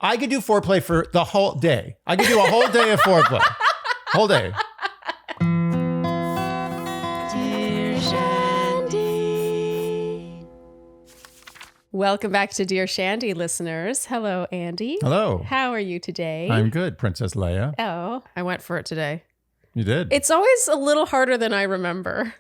I could do foreplay for the whole day. I could do a whole day of foreplay. Whole day. Dear Shandy. Welcome back to Dear Shandy, listeners. Hello, Andy. Hello. How are you today? I'm good, Princess Leia. Oh, I went for it today. You did. It's always a little harder than I remember.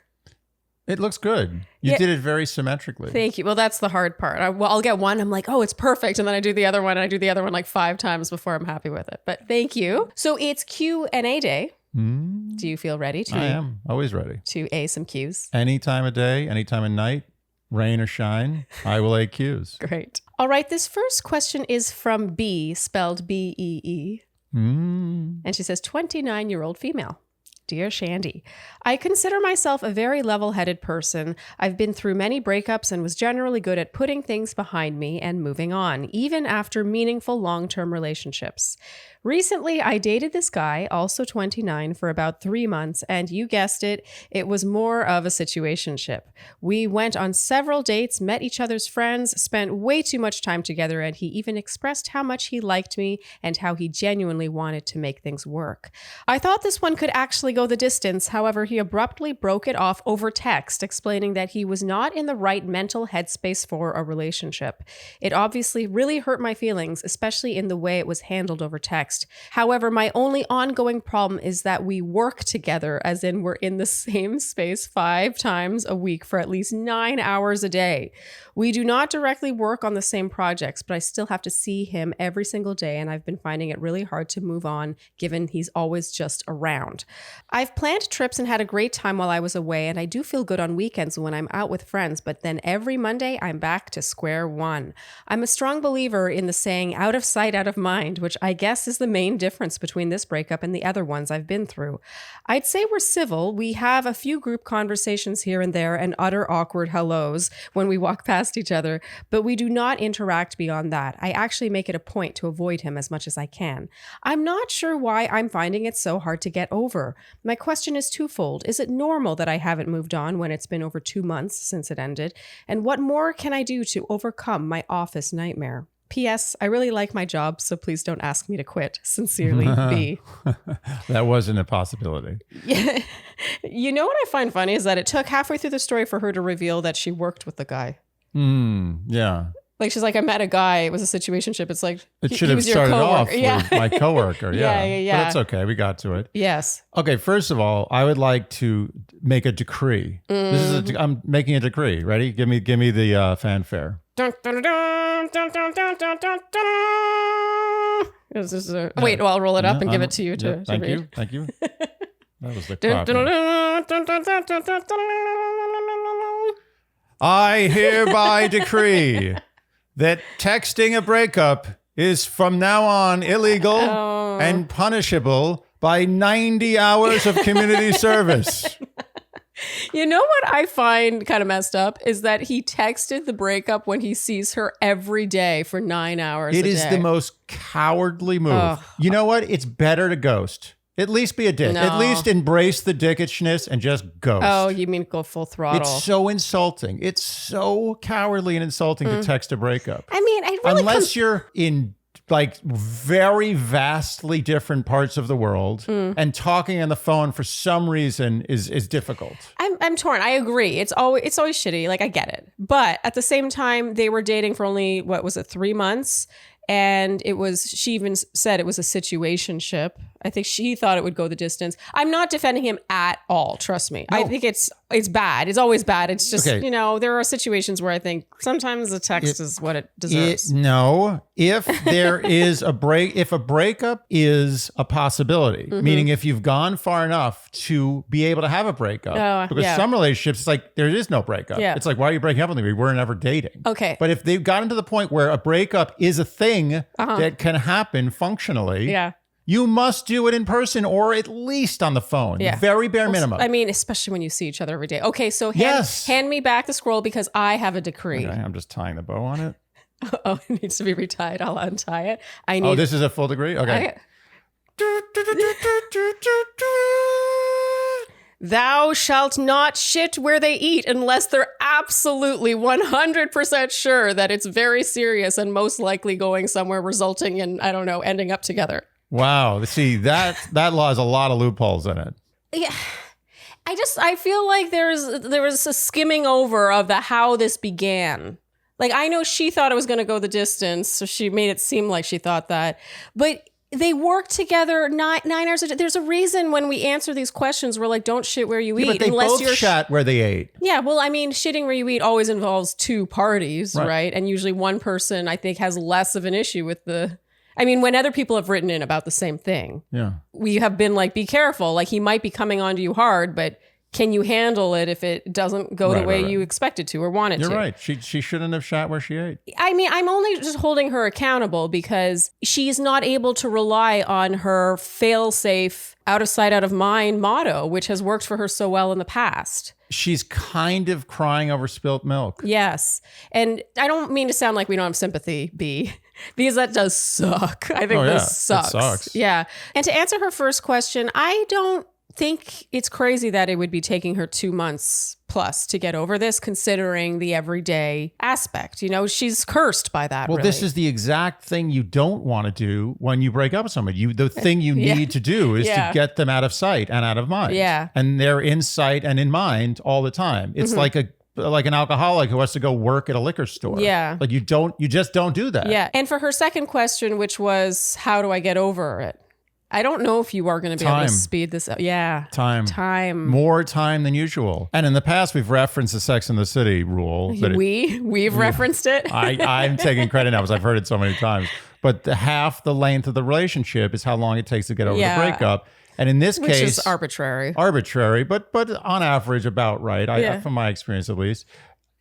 It looks good. You did it very symmetrically. Thank you. Well, that's the hard part. I'll get one. I'm like, oh, it's perfect. And then I do the other one. And I do the other one like 5 times before I'm happy with it. But thank you. So it's Q&A day. Do you feel ready to? I am always ready. To A some Qs. Any time of day, any time of night, rain or shine, I will A Qs. Great. All right. This first question is from B, spelled B-E-E. And she says, 29-year-old female. Dear Shandy, I consider myself a very level-headed person. I've been through many breakups and was generally good at putting things behind me and moving on, even after meaningful long-term relationships. Recently, I dated this guy, also 29, for about 3 months, and you guessed it, it was more of a situationship. We went on several dates, met each other's friends, spent way too much time together, and he even expressed how much he liked me and how he genuinely wanted to make things work. I thought this one could actually go the distance. However, he abruptly broke it off over text, explaining that he was not in the right mental headspace for a relationship. It obviously really hurt my feelings, especially in the way it was handled over text. However, my only ongoing problem is that we work together, as in we're in the same space 5 times a week for at least 9 hours a day. We do not directly work on the same projects, but I still have to see him every single day, and I've been finding it really hard to move on, given he's always just around. I've planned trips and had a great time while I was away, and I do feel good on weekends when I'm out with friends, but then every Monday I'm back to square one. I'm a strong believer in the saying, out of sight, out of mind, which I guess is the main difference between this breakup and the other ones I've been through. I'd say we're civil. We have a few group conversations here and there and utter awkward hellos when we walk past each other, but we do not interact beyond that. I actually make it a point to avoid him as much as I can. I'm not sure why I'm finding it so hard to get over. My question is twofold. Is it normal that I haven't moved on when it's been over 2 months since it ended? And what more can I do to overcome my office nightmare? P.S. I really like my job, so please don't ask me to quit. Sincerely, B. That wasn't a possibility. Yeah. You know what I find funny is that it took halfway through the story for her to reveal that she worked with the guy. Yeah. Like, she's like, I met a guy. It was a situationship. It's like, it should have started off with my coworker. Yeah. But that's okay. We got to it. Yes. Okay. First of all, I would like to make a decree. I'm making a decree. Ready? Give me the fanfare. Dun, dun, dun, dun, dun, dun, dun, dun, dun. This is wait, well, I'll roll it up and give it to you to thank read. you. Thank you. That was the I hereby decree that texting a breakup is from now on illegal and punishable by 90 hours of community service. You know what I find kind of messed up is that he texted the breakup when he sees her every day for 9 hours a day. It is the most cowardly move. You know what? It's better to ghost. At least be a dick. No. At least embrace the dickishness and just ghost. Oh, you mean go full throttle? It's so insulting. It's so cowardly and insulting to text a breakup. I mean, I really unless you're in like very vastly different parts of the world and talking on the phone for some reason is difficult. I'm torn. I agree. It's always shitty. Like, I get it. But at the same time, they were dating for only, 3 months? And she even said it was a situationship. I think she thought it would go the distance. I'm not defending him at all. Trust me. No. I think it's bad. It's always bad. It's just, there are situations where I think sometimes the text is what it deserves. If there is if a breakup is a possibility, meaning if you've gone far enough to be able to have a breakup, because some relationships, it's like, there is no breakup. Yeah. It's like, why are you breaking up with me? We were never dating. Okay. But if they've gotten to the point where a breakup is a thing that can happen functionally, you must do it in person or at least on the phone. Yeah. Very bare minimum. I mean, especially when you see each other every day. Okay, so hand me back the scroll because I have a decree. Okay, I'm just tying the bow on it. Oh, it needs to be retied. I'll untie it. This is a full degree? Okay. thou shalt not shit where they eat unless they're absolutely 100% sure that it's very serious and most likely going somewhere resulting in, I don't know, ending up together. Wow. See, that law has a lot of loopholes in it. Yeah. I feel like there was a skimming over of how this began. Like, I know she thought it was going to go the distance, so she made it seem like she thought that. But they worked together 9 hours a day. There's a reason when we answer these questions, we're like, don't shit where you eat. But they both shat where they ate. Yeah, well, I mean, shitting where you eat always involves 2 parties, right? And usually one person, I think, has less of an issue with when other people have written in about the same thing. Yeah. We have been like, be careful. Like, he might be coming onto you hard, but can you handle it if it doesn't go the way you expect it to or want it to? You're right. She shouldn't have shat where she ate. I mean, I'm only just holding her accountable because she's not able to rely on her fail-safe, out of sight, out of mind motto, which has worked for her so well in the past. She's kind of crying over spilt milk. Yes. And I don't mean to sound like we don't have sympathy, B, because that does suck. I think this sucks. It sucks. Yeah. And to answer her first question, I don't think it's crazy that it would be taking her 2 months plus to get over this, considering the everyday aspect. You know, she's cursed by that. Well, really. This is the exact thing you don't want to do when you break up with somebody. The thing you need to do is to get them out of sight and out of mind. Yeah. And they're in sight and in mind all the time. It's like an alcoholic who has to go work at a liquor store. Yeah. Like you just don't do that. Yeah. And for her second question, which was, how do I get over it? I don't know if you are going to be able to speed this up. Yeah. Time. More time than usual. And in the past, we've referenced the Sex and the City rule. We've referenced it. I'm taking credit now because I've heard it so many times. But half the length of the relationship is how long it takes to get over the breakup. And in this case, which is arbitrary, but on average about right. From my experience, at least.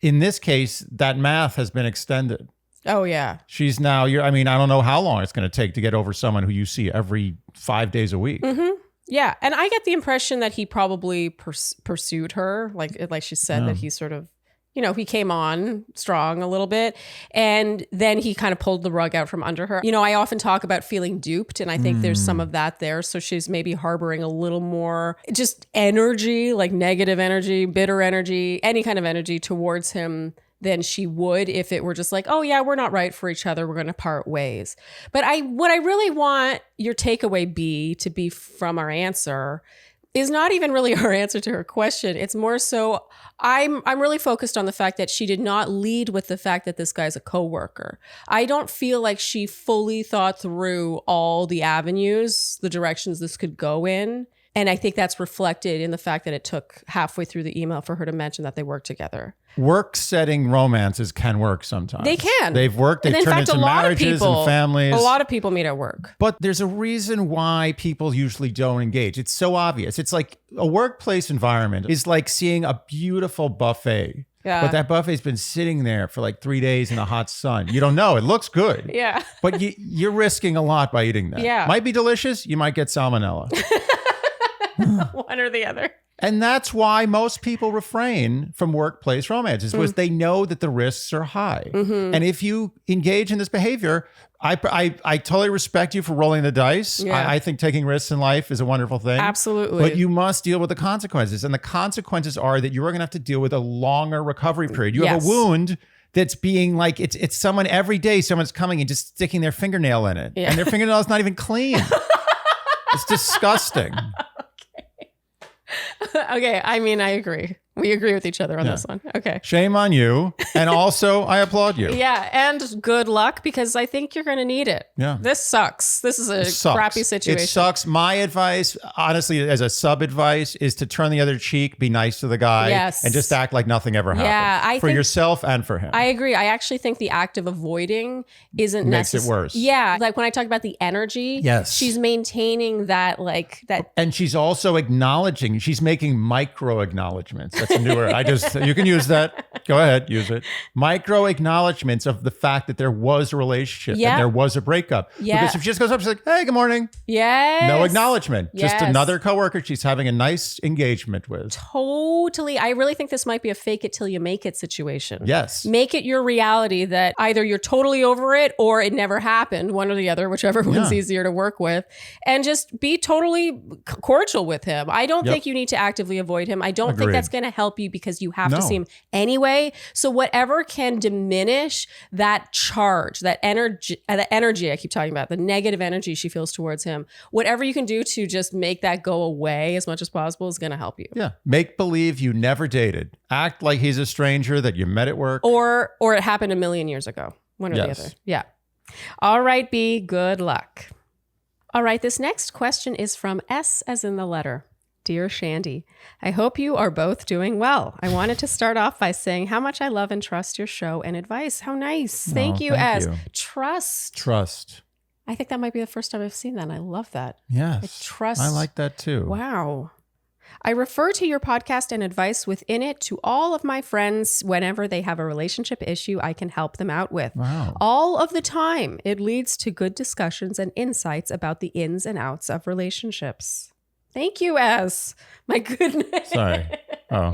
In this case, that math has been extended. Oh, yeah. She's now, I don't know how long it's going to take to get over someone who you see every 5 days a week. Mm-hmm. Yeah. And I get the impression that he probably pursued her. Like she said, that he sort of, he came on strong a little bit. And then he kind of pulled the rug out from under her. I often talk about feeling duped. And I think there's some of that there. So she's maybe harboring a little more just energy, like negative energy, bitter energy, any kind of energy towards him than she would if it were just like, oh yeah, we're not right for each other, we're going to part ways. But what I really want your takeaway to be from our answer is not even really our answer to her question. It's more so I'm really focused on the fact that she did not lead with the fact that this guy's a coworker. I don't feel like she fully thought through all the avenues, the directions this could go in. And I think that's reflected in the fact that it took halfway through the email for her to mention that they work together. Work setting romances can work sometimes. They can. They've worked. They've turned into marriages and families. A lot of people meet at work. But there's a reason why people usually don't engage. It's so obvious. It's like a workplace environment is like seeing a beautiful buffet. Yeah. But that buffet's been sitting there for like 3 days in the hot sun. You don't know. It looks good. Yeah. But you're risking a lot by eating that. Yeah. Might be delicious. You might get salmonella. One or the other. And that's why most people refrain from workplace romances, because they know that the risks are high. Mm-hmm. And if you engage in this behavior, I totally respect you for rolling the dice. Yeah. I think taking risks in life is a wonderful thing. Absolutely. But you must deal with the consequences. And the consequences are that you're going to have to deal with a longer recovery period. You have a wound that's being like, it's someone every day, someone's coming and just sticking their fingernail in it. Yeah. And their fingernail is not even clean. It's disgusting. Okay, I mean, I agree. We agree with each other on this one. Okay. Shame on you. And also, I applaud you. Yeah, and good luck, because I think you're going to need it. Yeah. This sucks. This is a crappy situation. It sucks. My advice, honestly, as a sub-advice, is to turn the other cheek, be nice to the guy, and just act like nothing ever happened. Yeah, for yourself and for him. I agree. I actually think the act of avoiding isn't necessary. Makes it worse. Yeah. Like when I talk about the energy, she's maintaining that, like that. And she's also acknowledging, she's making micro acknowledgments. That's a new word. You can use that. Go ahead, use it. Micro acknowledgements of the fact that there was a relationship and there was a breakup. Because if she just goes up, she's like, hey, good morning. Yes. No acknowledgement. Yes. Just another coworker she's having a nice engagement with. Totally. I really think this might be a fake it till you make it situation. Yes. Make it your reality that either you're totally over it or it never happened, one or the other, whichever one's easier to work with. And just be totally cordial with him. I don't think you need to actively avoid him. I don't think that's going to help you because you have to see him anyway. So whatever can diminish that charge, that energy, I keep talking about, the negative energy she feels towards him, whatever you can do to just make that go away as much as possible is going to help you. Yeah. Make believe you never dated. Act like he's a stranger that you met at work. Or it happened a million years ago. One or the other. Yeah. All right, B, good luck. All right, this next question is from S as in the letter. Dear Shandy, I hope you are both doing well. I wanted to start off by saying how much I love and trust your show and advice. How nice. Thank you, S. Trust. I think that might be the first time I've seen that. And I love that. Yes. I like that too. Wow. I refer to your podcast and advice within it to all of my friends whenever they have a relationship issue I can help them out with. Wow. All of the time. It leads to good discussions and insights about the ins and outs of relationships. Thank you, S. My goodness. Sorry. Oh.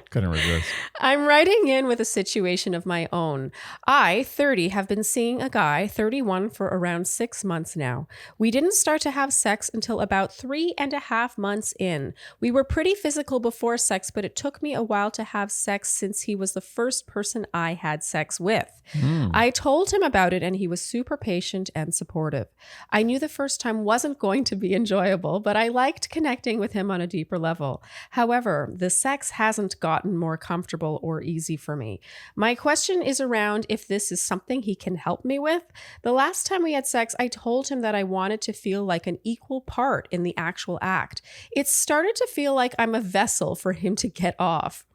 Couldn't resist. I'm writing in with a situation of my own. I, 30, have been seeing a guy, 31, for around 6 months now. We didn't start to have sex until about 3.5 months in. We were pretty physical before sex, but it took me a while to have sex since he was the first person I had sex with. I told him about it and he was super patient and supportive. I knew the first time wasn't going to be enjoyable, but I liked connecting with him on a deeper level. However, the sex hasn't gotten more comfortable or easy for me. My question is around if this is something he can help me with. The last time we had sex, I told him that I wanted to feel like an equal part in the actual act. It started to feel like I'm a vessel for him to get off.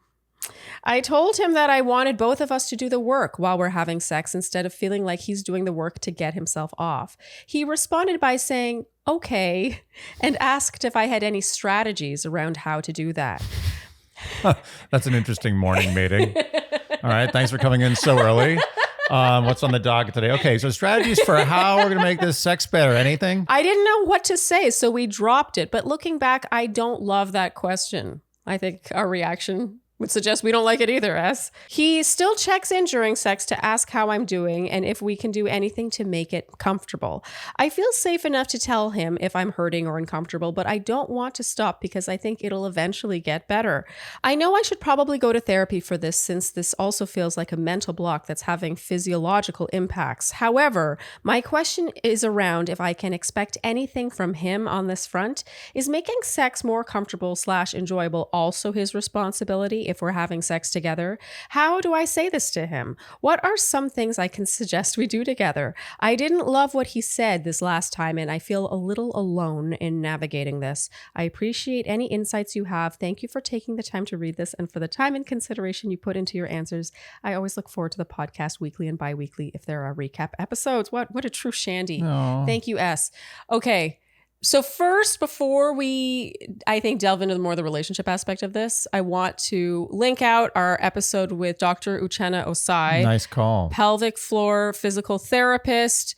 I told him that I wanted both of us to do the work while we're having sex instead of feeling like he's doing the work to get himself off. He responded by saying, okay, and asked if I had any strategies around how to do that. That's an interesting morning meeting. All right. Thanks for coming in so early. What's on the docket today? Okay. So strategies for how we're going to make this sex better. Anything? I didn't know what to say, so we dropped it. But looking back, I don't love that question. I think our reaction would suggest we don't like it either, S. He still checks in during sex to ask how I'm doing and if we can do anything to make it comfortable. I feel safe enough to tell him if I'm hurting or uncomfortable, but I don't want to stop because I think it'll eventually get better. I know I should probably go to therapy for this since this also feels like a mental block that's having physiological impacts. However, my question is around if I can expect anything from him on this front. Is making sex more comfortable / enjoyable also his responsibility if we're having sex together? How do I say this to him? What are some things I can suggest we do together? I didn't love what he said this last time, and I feel a little alone in navigating this. I appreciate any insights you have. Thank you for taking the time to read this and for the time and consideration you put into your answers. I always look forward to the podcast weekly and bi-weekly if there are recap episodes. What a true Shandy. Aww. Thank you, S. Okay. So first, before we, I think, delve into the relationship aspect of this, I want to link out our episode with Dr. Uchenna Osai. Nice call. Pelvic floor physical therapist.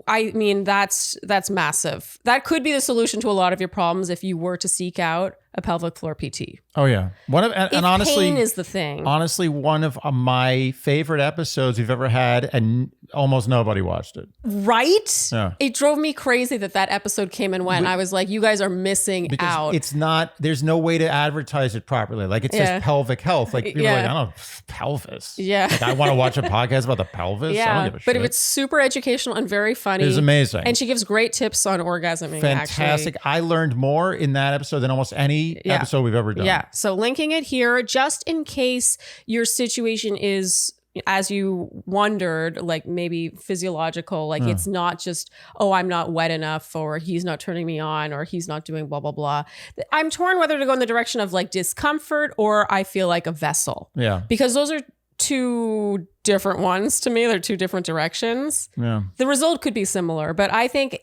I mean, that's massive. That could be the solution to a lot of your problems if you were to seek out a pelvic floor PT. Oh yeah, and honestly, pain is the thing. Honestly, one of my favorite episodes we've ever had, and almost nobody watched it. Right? Yeah. It drove me crazy that episode came and went. I was like, you guys are missing out. It's not. There's no way to advertise it proproperly. Like it says pelvic health. Like people are like, I don't know, pelvis. Yeah. Like I want to watch a podcast about the pelvis. Yeah. I don't give a shit. But it's super educational and very funny. It was amazing. And she gives great tips on orgasming. Fantastic. Actually. I learned more in that episode than almost any episode we've ever done. Yeah. So linking it here, just in case your situation is, as you wondered, like maybe physiological, like it's not just, oh, I'm not wet enough, or he's not turning me on, or he's not doing blah, blah, blah. I'm torn whether to go in the direction of like discomfort or I feel like a vessel. Yeah. Because those are two different ones to me. They're two different directions. Yeah. The result could be similar, but I think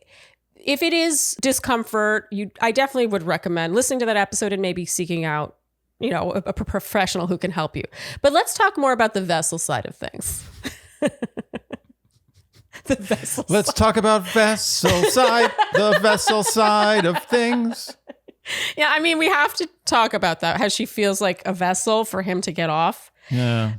if it is discomfort, I definitely would recommend listening to that episode and maybe seeking out a professional who can help you. But let's talk more about the vessel side of things. The vessel Let's side. talk about vessel side, the vessel side of things. Yeah, I mean, we have to talk about that, how she feels like a vessel for him to get off. Yeah.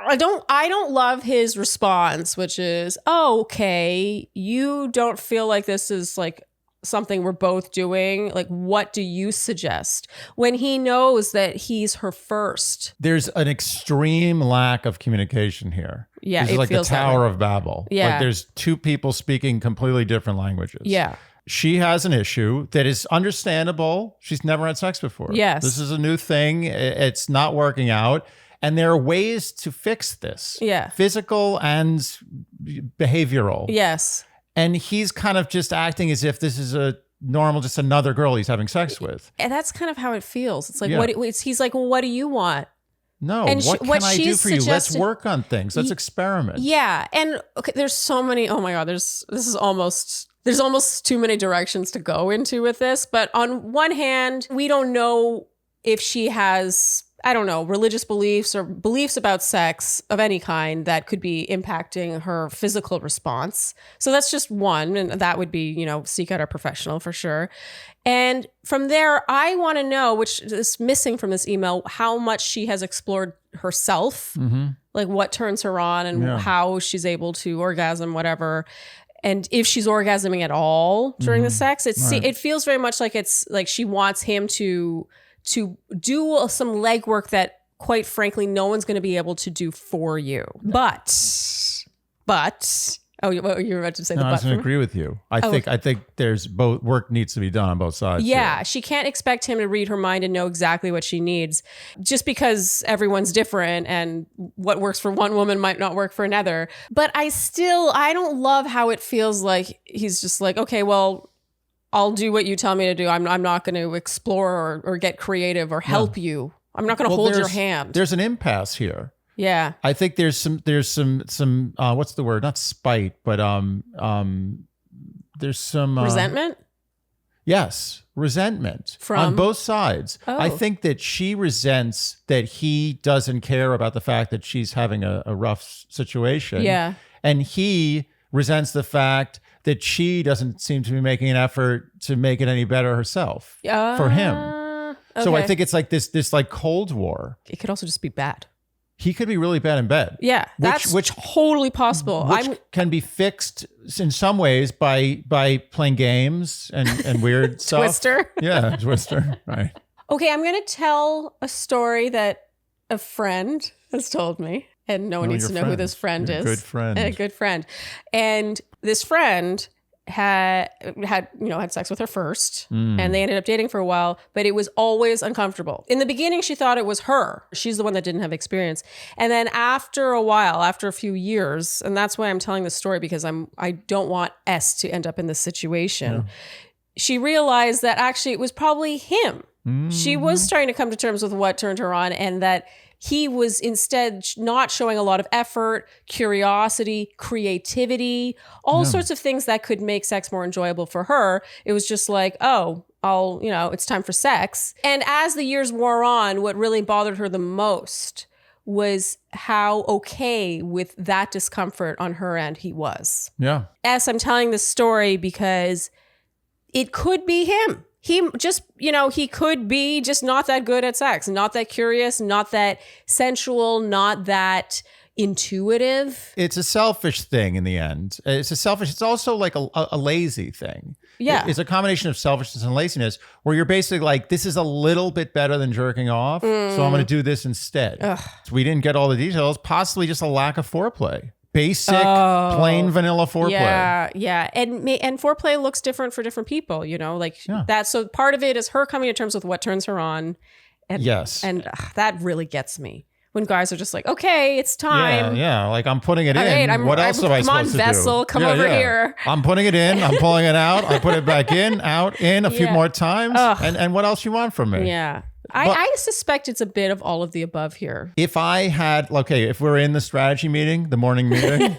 I don't love his response, which is, oh, okay, you don't feel like this is like something we're both doing. Like, what do you suggest? When he knows that he's her first. There's an extreme lack of communication here. Yeah, this is it like the feels that Tower way. of Babel. Yeah. Like there's two people speaking completely different languages. Yeah. She has an issue that is understandable. She's never had sex before. Yes. This is a new thing. It's not working out. And there are ways to fix this. Yeah. Physical and behavioral. Yes. And he's kind of just acting as if this is a normal, just another girl he's having sex with. And that's kind of how it feels. It's like, Yeah. he's like, well, what do you want? No, And what what can I do she's for you? Let's suggested- work on things. Let's experiment. Yeah. And okay, there's so many, oh my God, there's almost too many directions to go into with this. But on one hand, we don't know if she has, I don't know, religious beliefs or beliefs about sex of any kind that could be impacting her physical response. So that's just one. And that would be, seek out a professional for sure. And from there, I want to know, which is missing from this email, how much she has explored herself, like what turns her on and how she's able to orgasm, whatever. And if she's orgasming at all during the sex, it feels very much like it's like she wants him to do some legwork that, quite frankly, no one's going to be able to do for you. But, oh, you were about to say No, the I but. was going to agree with you. I think there's both work needs to be done on both sides. Yeah, here. she can't expect him to read her mind and know exactly what she needs just because everyone's different and what works for one woman might not work for another. But I don't love how it feels like he's just like, okay, well, I'll do what you tell me to do. I'm not going to explore or get creative or help you. I'm not going to hold your hand. There's an impasse here. Yeah. I think there's some what's the word? Not spite, but there's some Resentment? Yes, resentment From? on both sides. Oh. I think that she resents that he doesn't care about the fact that she's having a rough situation. Yeah. And he resents the fact that she doesn't seem to be making an effort to make it any better herself for him. So I Okay. think it's like this like Cold War. It could also just be bad. He could be really bad in bed. Yeah, that's totally possible. Which can be fixed in some ways by playing games and weird stuff. Twister. Yeah, Twister. Right. Okay, I'm going to tell a story that a friend has told me, and no one needs to know who this friend is. Good friend. A good friend. And this friend had sex with her first, and they ended up dating for a while, but it was always uncomfortable. In the beginning, she thought it was her. She's the one that didn't have experience. And then after a while, after a few years, and that's why I'm telling this story, because I don't want S to end up in this situation. She realized that actually it was probably him. She was starting to come to terms with what turned her on, and that he was instead not showing a lot of effort, curiosity, creativity, all sorts of things that could make sex more enjoyable for her. It was just like, oh, it's time for sex. And as the years wore on, what really bothered her the most was how okay with that discomfort on her end he was. Yeah. I'm telling this story because it could be him. He just, he could be just not that good at sex, not that curious, not that sensual, not that intuitive. It's a selfish thing in the end. It's also like a lazy thing. Yeah. It's a combination of selfishness and laziness where you're basically like, this is a little bit better than jerking off, so I'm going to do this instead. So we didn't get all the details, possibly just a lack of foreplay. Basic, plain vanilla foreplay. Yeah. And foreplay looks different for different people, that. So part of it is her coming to terms with what turns her on. And, yes. And that really gets me. When guys are just like, okay, it's time. Yeah. Like I'm putting it in. Right, what else am I supposed to do? Come on, vessel, come over here. I'm putting it in. I'm pulling it out. I put it back in, out, in a few more times. And what else you want from me? Yeah. I suspect it's a bit of all of the above here. If we're in the strategy meeting, the morning meeting,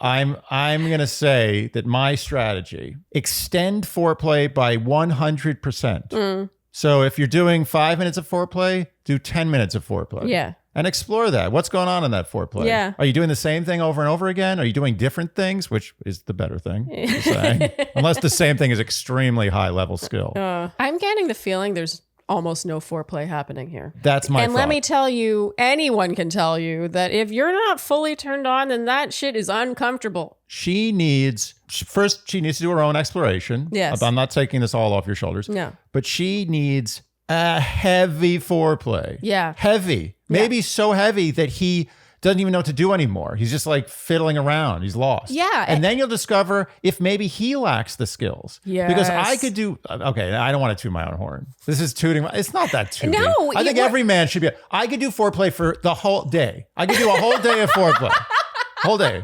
I'm going to say that my strategy, extend foreplay by 100%. So if you're doing 5 minutes of foreplay, do 10 minutes of foreplay. Yeah. And explore that. What's going on in that foreplay? Yeah. Are you doing the same thing over and over again? Are you doing different things, which is the better thing to say? Unless the same thing is extremely high level skill. I'm getting the feeling there's almost no foreplay happening here. That's my And thought. let me tell you, anyone can tell you that if you're not fully turned on, then that shit is uncomfortable. She needs to do her own exploration. Yes. I'm not taking this all off your shoulders. No. But she needs a heavy foreplay. Yeah. Heavy. Maybe so heavy that he doesn't even know what to do anymore. He's just like fiddling around. He's lost. Yeah. And then you'll discover if maybe he lacks the skills. Yes. Because I could do, okay, I don't want to toot my own horn. This is tooting. It's not that tooting. No. I think every man should be, I could do foreplay for the whole day. I could do a whole day of foreplay. Whole day.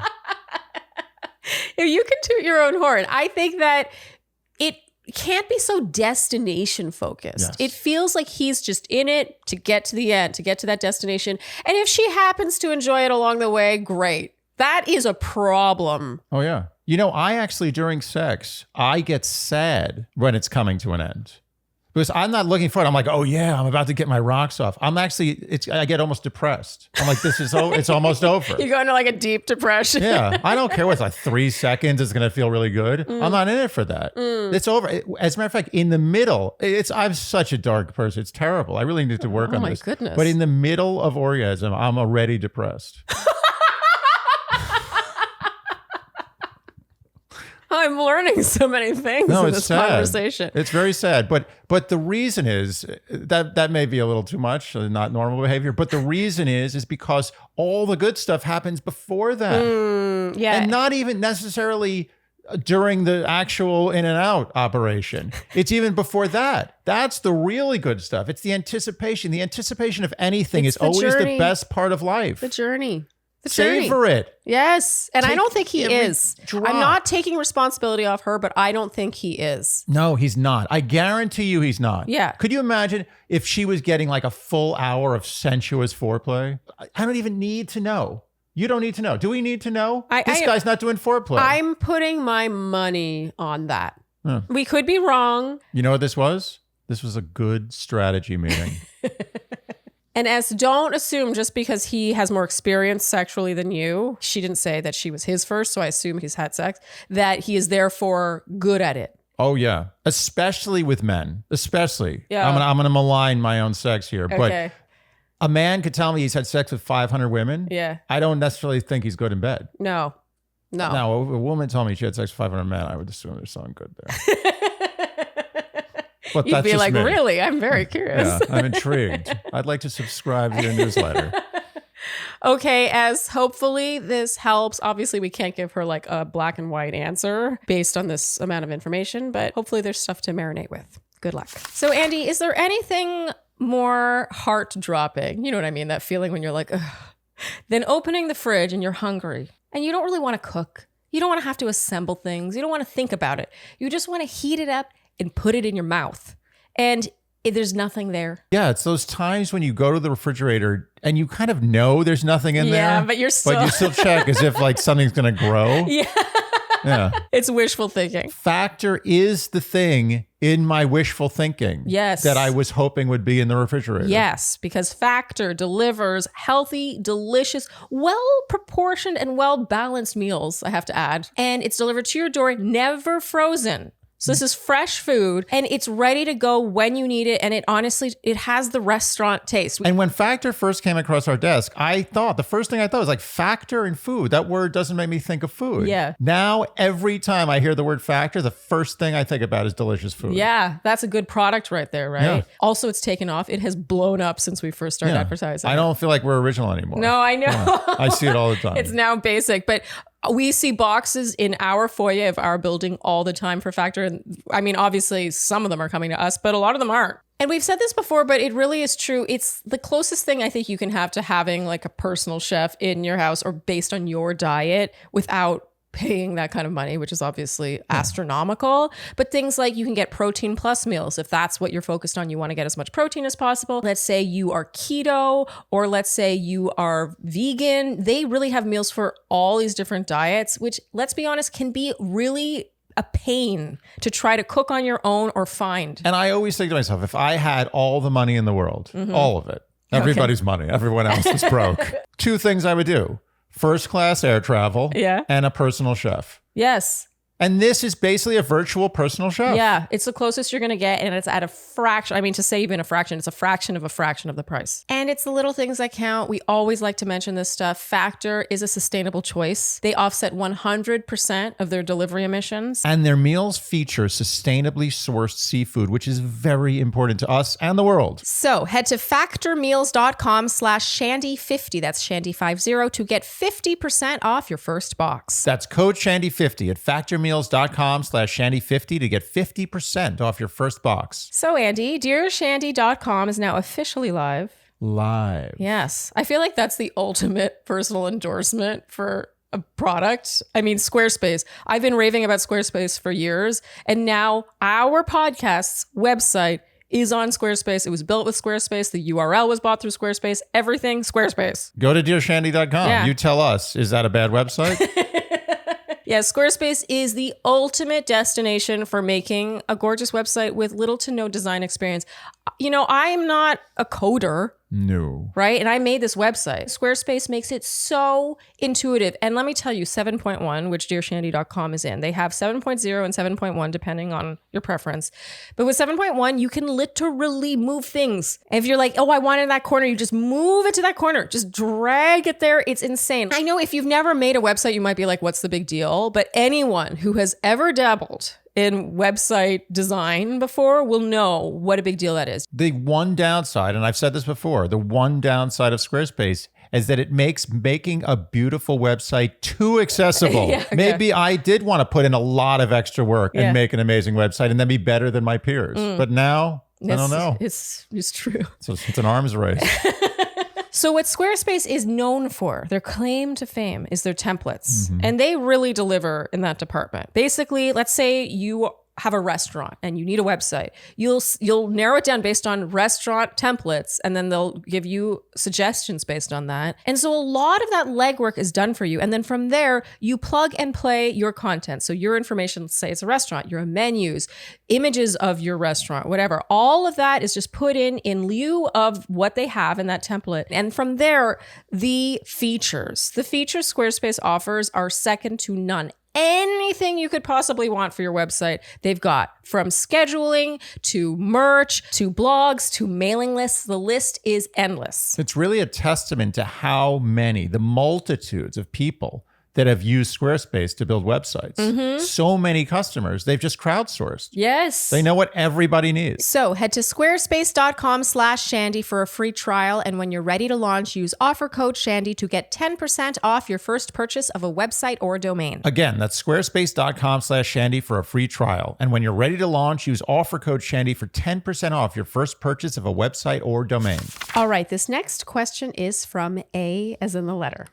If you can toot your own horn, I think that it can't be so destination focused. Yes. It feels like he's just in it to get to the end, to get to that destination. And if she happens to enjoy it along the way, great. That is a problem. Oh, yeah. You know, I actually, during sex, I get sad when it's coming to an end. Because I'm not looking for it. I'm like, oh yeah, I'm about to get my rocks off. I get almost depressed. I'm like, it's almost over. You go into like a deep depression. Yeah, I don't care what's like 3 seconds. It's going to feel really good. I'm not in it for that. It's over. As a matter of fact, in the middle, I'm such a dark person. It's terrible. I really need to work on this. Oh my goodness. But in the middle of orgasm, I'm already depressed. I'm learning so many things in this conversation. It's very sad. But the reason is that may be a little too much, not normal behavior. But the reason is because all the good stuff happens before that. Yeah. And not even necessarily during the actual in and out operation. It's even before that. That's the really good stuff. It's the anticipation. The anticipation of anything is always the best part of life. The journey. Savor it. Yes. And I Take don't think he every is. drop. I'm not taking responsibility off her, but I don't think he is. No, he's not. I guarantee you he's not. Yeah. Could you imagine if she was getting like a full hour of sensuous foreplay? I don't even need to know. You don't need to know. Do we need to know? This guy's not doing foreplay. I'm putting my money on that. Huh. We could be wrong. You know what this was? This was a good strategy meeting. And don't assume just because he has more experience sexually than you, she didn't say that she was his first, so I assume he's had sex, that he is therefore good at it. Oh, yeah. Especially with men. Especially. Yeah. I'm gonna malign my own sex here. Okay. But a man could tell me he's had sex with 500 women. Yeah. I don't necessarily think he's good in bed. No. Now, if a woman told me she had sex with 500 men, I would assume there's something good there. But You'd that's be just like, me. really? I'm very curious. Yeah, I'm intrigued. I'd like to subscribe to your newsletter. Okay, as hopefully this helps. Obviously, we can't give her like a black and white answer based on this amount of information, but hopefully there's stuff to marinate with. Good luck. So, Andy, is there anything more heart-dropping, you know what I mean, that feeling when you're like, ugh, than opening the fridge and you're hungry and you don't really want to cook? You don't want to have to assemble things. You don't want to think about it. You just want to heat it up and put it in your mouth. And there's nothing there. Yeah, it's those times when you go to the refrigerator and you kind of know there's nothing in there. Yeah, but you still check as if like something's going to grow. Yeah. Yeah. It's wishful thinking. Factor is the thing in my wishful thinking. Yes. That I was hoping would be in the refrigerator. Yes, because Factor delivers healthy, delicious, well-proportioned and well-balanced meals, I have to add. And it's delivered to your door, never frozen. So this is fresh food and it's ready to go when you need it. And it has the restaurant taste. And when Factor first came across our desk, the first thing I thought was like Factor and food. That word doesn't make me think of food. Yeah. Now, every time I hear the word Factor, the first thing I think about is delicious food. Yeah, that's a good product right there, right? Yeah. Also, it's taken off. It has blown up since we first started advertising. I don't feel like we're original anymore. No, I know. Yeah. I see it all the time. It's now basic, but we see boxes in our foyer of our building all the time for Factor. And I mean, obviously, some of them are coming to us, but a lot of them aren't. And we've said this before, but it really is true. It's the closest thing I think you can have to having like a personal chef in your house or based on your diet without paying that kind of money, which is obviously astronomical. But things like you can get protein plus meals if that's what you're focused on. You want to get as much protein as possible. Let's say you are keto or let's say you are vegan. They really have meals for all these different diets, which let's be honest, can be really a pain to try to cook on your own or find. And I always think to myself, if I had all the money in the world, all of it, everybody's money, everyone else is broke. 2 things I would do: first class air travel and a personal chef. Yes. And this is basically a virtual personal chef. Yeah, it's the closest you're going to get, and it's at a fraction. I mean, to say even a fraction, it's a fraction of the price. And it's the little things that count. We always like to mention this stuff. Factor is a sustainable choice. They offset 100% of their delivery emissions. And their meals feature sustainably sourced seafood, which is very important to us and the world. So head to factormeals.com/Shandy50. That's Shandy50 to get 50% off your first box. That's code Shandy50 at factormeals.com/Shandy50 to get 50% off your first box. So Andy, DearShandy.com is now officially live. Live. Yes. I feel like that's the ultimate personal endorsement for a product. I mean, Squarespace. I've been raving about Squarespace for years, and now our podcast's website is on Squarespace. It was built with Squarespace. The URL was bought through Squarespace. Everything Squarespace. Go to DearShandy.com. Yeah. You tell us, is that a bad website? Yeah, Squarespace is the ultimate destination for making a gorgeous website with little to no design experience. You know, I'm not a coder. No. Right? And I made this website. Squarespace makes it so intuitive. And let me tell you, 7.1, which DearShandy.com is in, they have 7.0 and 7.1, depending on your preference. But with 7.1, you can literally move things. If you're like, oh, I want it in that corner, you just move it to that corner. Just drag it there. It's insane. I know if you've never made a website, you might be like, what's the big deal? But anyone who has ever dabbled in website design before will know what a big deal that is. The one downside, and I've said this before, the one downside of Squarespace is that it makes making a beautiful website too accessible. Maybe I did want to put in a lot of extra work and make an amazing website and then be better than my peers. But now, I don't know. It's true. So it's an arms race. So what Squarespace is known for, their claim to fame, is their templates. And they really deliver in that department. Basically, let's say you have a restaurant and you need a website. You'll narrow it down based on restaurant templates, and then they'll give you suggestions based on that. And so a lot of that legwork is done for you. And then from there, you plug and play your content. So your information, let's say it's a restaurant, your menus, images of your restaurant, whatever. All of that is just put in lieu of what they have in that template. And from there, the features Squarespace offers are second to none. Anything you could possibly want for your website, they've got. From scheduling to merch to blogs to mailing lists, the list is endless. It's really a testament to how many, the multitudes of people that have used Squarespace to build websites. So many customers, they've just crowdsourced. Yes. They know what everybody needs. So head to squarespace.com/Shandy for a free trial. And when you're ready to launch, use offer code Shandy to get 10% off your first purchase of a website or domain. Again, that's squarespace.com/Shandy for a free trial. And when you're ready to launch, use offer code Shandy for 10% off your first purchase of a website or domain. All right, this next question is from A as in the letter.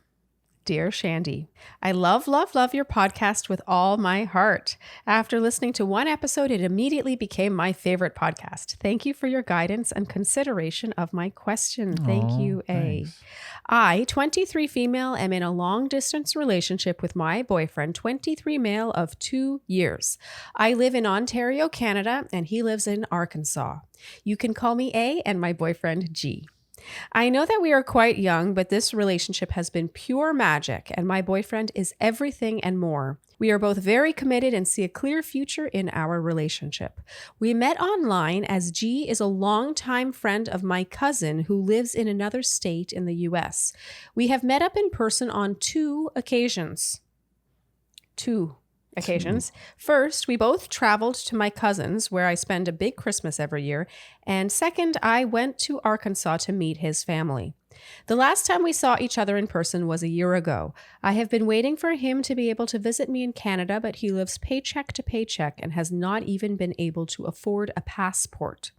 Dear Shandy, I love your podcast with all my heart. After listening to one episode, it immediately became my favorite podcast. Thank you for your guidance and consideration of my question. Thank you, A. Thanks. I, 23 female, am in a long-distance relationship with my boyfriend, 23 male, of 2 years. I live in Ontario, Canada, and he lives in Arkansas. You can call me A and my boyfriend G. I know that we are quite young, but this relationship has been pure magic, and my boyfriend is everything and more. We are both very committed and see a clear future in our relationship. We met online as G is a longtime friend of my cousin who lives in another state in the U.S. We have met up in person on 2 occasions. 2 occasions. First, we both traveled to my cousin's, where I spend a big Christmas every year. And second, I went to Arkansas to meet his family. The last time we saw each other in person was a year ago. I have been waiting for him to be able to visit me in Canada, but he lives paycheck to paycheck and has not even been able to afford a passport.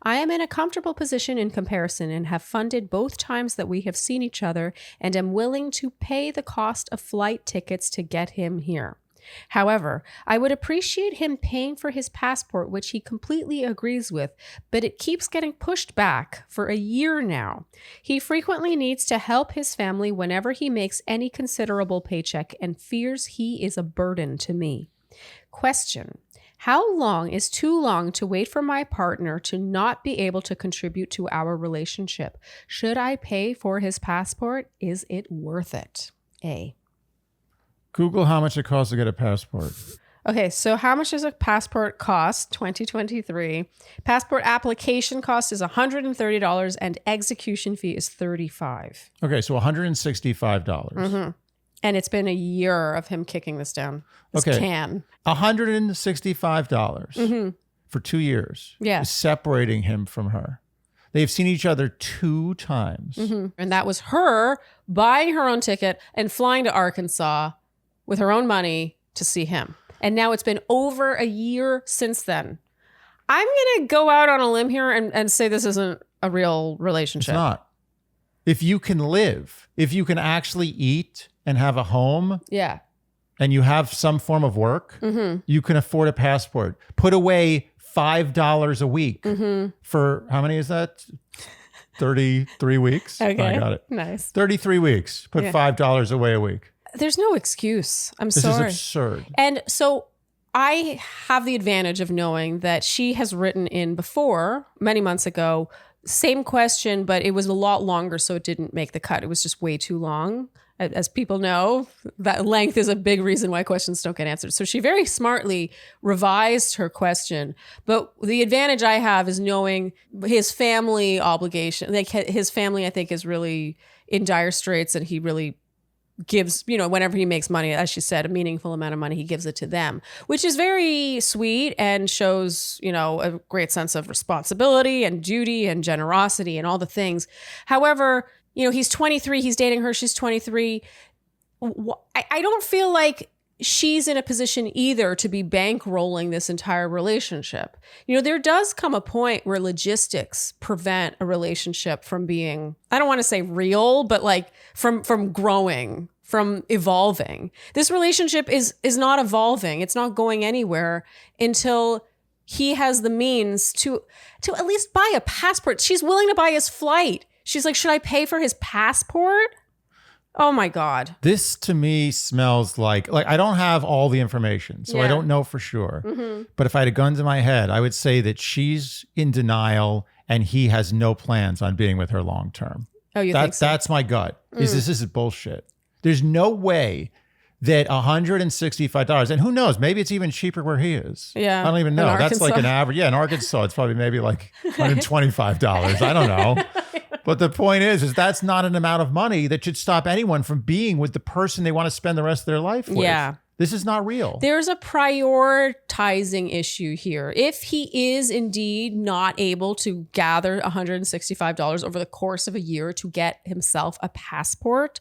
I am in a comfortable position in comparison and have funded both times that we have seen each other and am willing to pay the cost of flight tickets to get him here. However, I would appreciate him paying for his passport, which he completely agrees with, but it keeps getting pushed back for a year now. He frequently needs to help his family whenever he makes any considerable paycheck and fears he is a burden to me. Question. How long is too long to wait for my partner to not be able to contribute to our relationship? Should I pay for his passport? Is it worth it? A. Google how much it costs to get a passport. Okay, so how much does a passport cost? 2023. Passport application cost is $130 and execution fee is $35. Okay, so $165. Mm-hmm. And it's been a year of him kicking this down. This can. $165 for 2 years. Yeah. Is separating him from her. They've seen each other 2 times. And that was her buying her own ticket and flying to Arkansas with her own money to see him. And now it's been over a year since then. I'm going to go out on a limb here and say this isn't a real relationship. It's not. If you can live, if you can actually eat and have a home, yeah, and you have some form of work, you can afford a passport. Put away $5 a week for, how many is that? 33 weeks? Okay. I got it. Nice. 33 weeks. Put $5 away a week. There's no excuse. I'm This sorry. is absurd. And so I have the advantage of knowing that she has written in before, many months ago, same question, but it was a lot longer, so it didn't make the cut. It was just way too long. As people know, that length is a big reason why questions don't get answered. So she very smartly revised her question. But the advantage I have is knowing his family obligation. Like his family, I think, is really in dire straits, and he really gives, whenever he makes money, as she said, a meaningful amount of money, he gives it to them, which is very sweet and shows, a great sense of responsibility and duty and generosity and all the things. However, he's 23, he's dating her, she's 23. I don't feel like she's in a position either to be bankrolling this entire relationship. There does come a point where logistics prevent a relationship from being, I don't want to say real, but like from growing, from evolving. This relationship is not evolving. It's not going anywhere until he has the means to at least buy a passport. She's willing to buy his flight. She's like, should I pay for his passport? Oh my God. This to me smells like I don't have all the information, so I don't know for sure. But if I had a gun to my head, I would say that she's in denial and he has no plans on being with her long term. Oh, you think so? That's my gut. This is bullshit. There's no way that $165, and who knows, maybe it's even cheaper where he is. Yeah. I don't even know. That's like an average. Yeah, in Arkansas, it's probably maybe like $125. I don't know. But the point is that's not an amount of money that should stop anyone from being with the person they want to spend the rest of their life with. Yeah. This is not real. There's a prioritizing issue here. If he is indeed not able to gather $165 over the course of a year to get himself a passport,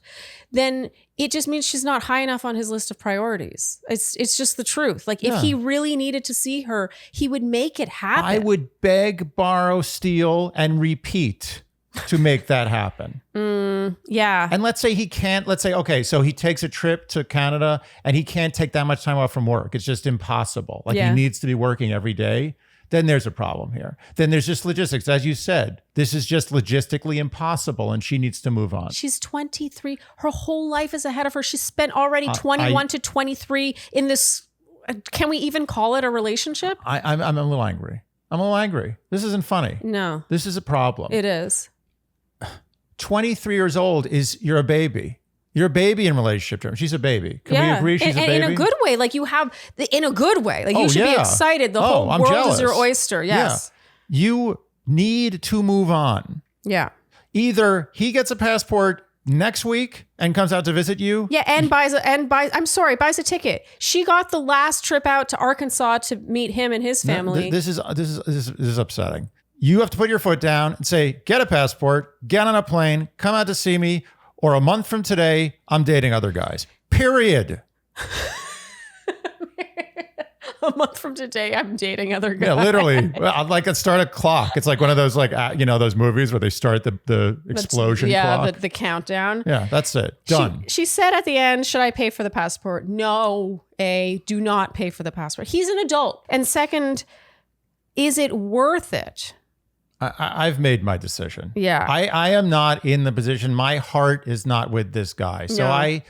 then it just means she's not high enough on his list of priorities. It's just the truth. Like if he really needed to see her, he would make it happen. I would beg, borrow, steal, and repeat to make that happen. Yeah. And let's say he can't, okay, so he takes a trip to Canada and he can't take that much time off from work. It's just impossible. Like he needs to be working every day. Then there's a problem here. Then there's just logistics. As you said, this is just logistically impossible and she needs to move on. She's 23. Her whole life is ahead of her. She's spent already 21 to 23 in this, can we even call it a relationship? I'm a little angry. This isn't funny. No. This is a problem. It is. 23 years old you're a baby. You're a baby in relationship terms. She's a baby. Can we agree she's a baby? In a good way. Like in a good way. Like you should be excited. The whole world jealous. is your oyster. Yes. Yeah. You need to move on. Yeah. Either he gets a passport next week and comes out to visit you. Yeah, and buys a ticket. She got the last trip out to Arkansas to meet him and his family. No, this is upsetting. You have to put your foot down and say, get a passport, get on a plane, come out to see me, or a month from today, I'm dating other guys. Period. A month from today, I'm dating other guys. Yeah, literally. I'd like to start a clock. It's like one of those those movies where they start the explosion clock. Yeah, the countdown. Yeah, that's it. Done. She said at the end, should I pay for the passport? No, do not pay for the passport. He's an adult. And second, is it worth it? I've made my decision. Yeah. I am not in the position. My heart is not with this guy. So No.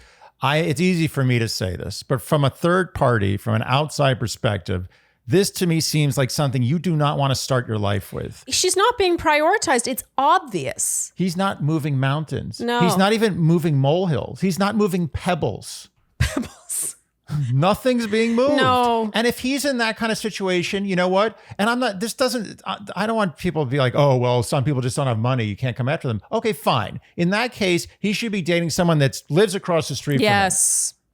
It's easy for me to say this, but from a third party, from an outside perspective, this to me seems like something you do not want to start your life with. She's not being prioritized. It's obvious. He's not moving mountains. No. He's not even moving molehills. He's not moving pebbles. Pebbles. Nothing's being moved. No. And if he's in that kind of situation, you know what? And I don't want people to be like, oh, well, some people just don't have money. You can't come after them. Okay, fine. In that case, he should be dating someone that lives across the street from him.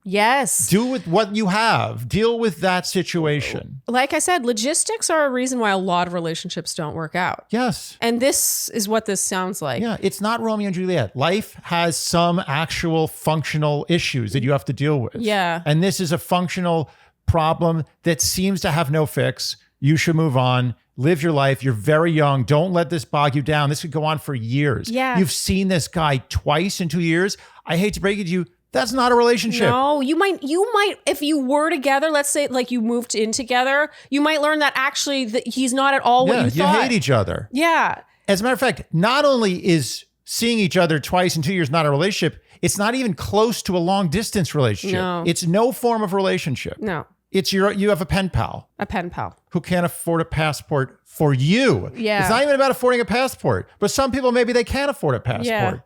Yes. Do with what you have. Deal with that situation. Like I said, logistics are a reason why a lot of relationships don't work out. Yes. And this is what this sounds like. Yeah, it's not Romeo and Juliet. Life has some actual functional issues that you have to deal with. Yeah. And this is a functional problem that seems to have no fix. You should move on. Live your life. You're very young. Don't let this bog you down. This could go on for years. Yeah. You've seen this guy twice in 2 years. I hate to break it to you. That's not a relationship. No, you might, if you were together, let's say like you moved in together, you might learn that actually that he's not at all what you thought. You hate each other. Yeah. As a matter of fact, not only is seeing each other twice in 2 years not a relationship, it's not even close to a long distance relationship. No. It's no form of relationship. No. It's you have a pen pal. A pen pal. Who can't afford a passport for you. Yeah. It's not even about affording a passport, but some people, maybe they can't afford a passport. Yeah.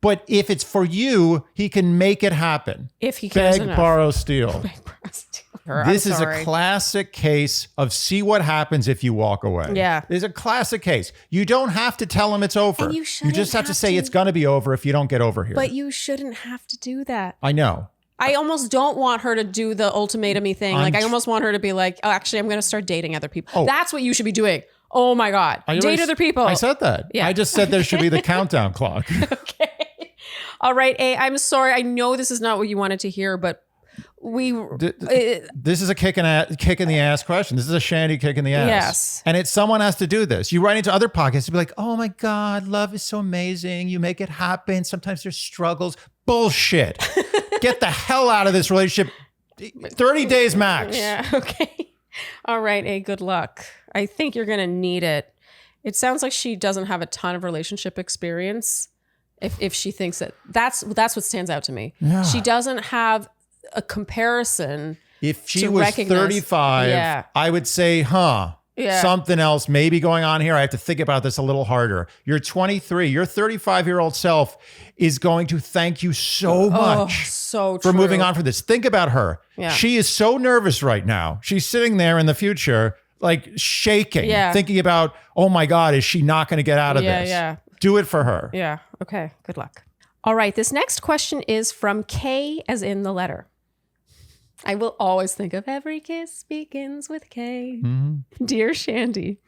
But if it's for you, he can make it happen. If he cares Beg, enough. borrow, steal. Beg, borrow, steal. This is a classic case of see what happens if you walk away. Yeah. It's a classic case. You don't have to tell him it's over. And you just have to say it's going to be over if you don't get over here. But you shouldn't have to do that. I know. I almost don't want her to do the ultimatum-y thing. I almost want her to be like, oh, actually, I'm going to start dating other people. Oh. That's what you should be doing. Oh my God. Date other people. I said that. Yeah. I just said there should be the countdown clock. Okay. All right, A, I'm sorry. I know this is not what you wanted to hear, but this is a kick in the ass question. This is a Shandy kick in the ass. Yes. And someone has to do this. You run into other podcasts and be like, oh my God, love is so amazing. You make it happen. Sometimes there's struggles. Bullshit. Get the hell out of this relationship. 30 days max. Yeah, okay. All right, A, good luck. I think you're going to need it. It sounds like she doesn't have a ton of relationship experience. If she thinks that's what stands out to me. Yeah. She doesn't have a comparison. If she was 35, I would say, something else may be going on here. I have to think about this a little harder. You're 23. Your 35-year-old self is going to thank you so much for moving on from this. Think about her. Yeah. She is so nervous right now. She's sitting there in the future, like shaking, thinking about, oh my God, is she not going to get out of this? Yeah. Do it for her. Yeah. Okay. Good luck. All right. This next question is from K as in the letter. I will always think of every kiss begins with K. Mm-hmm. Dear Shandy,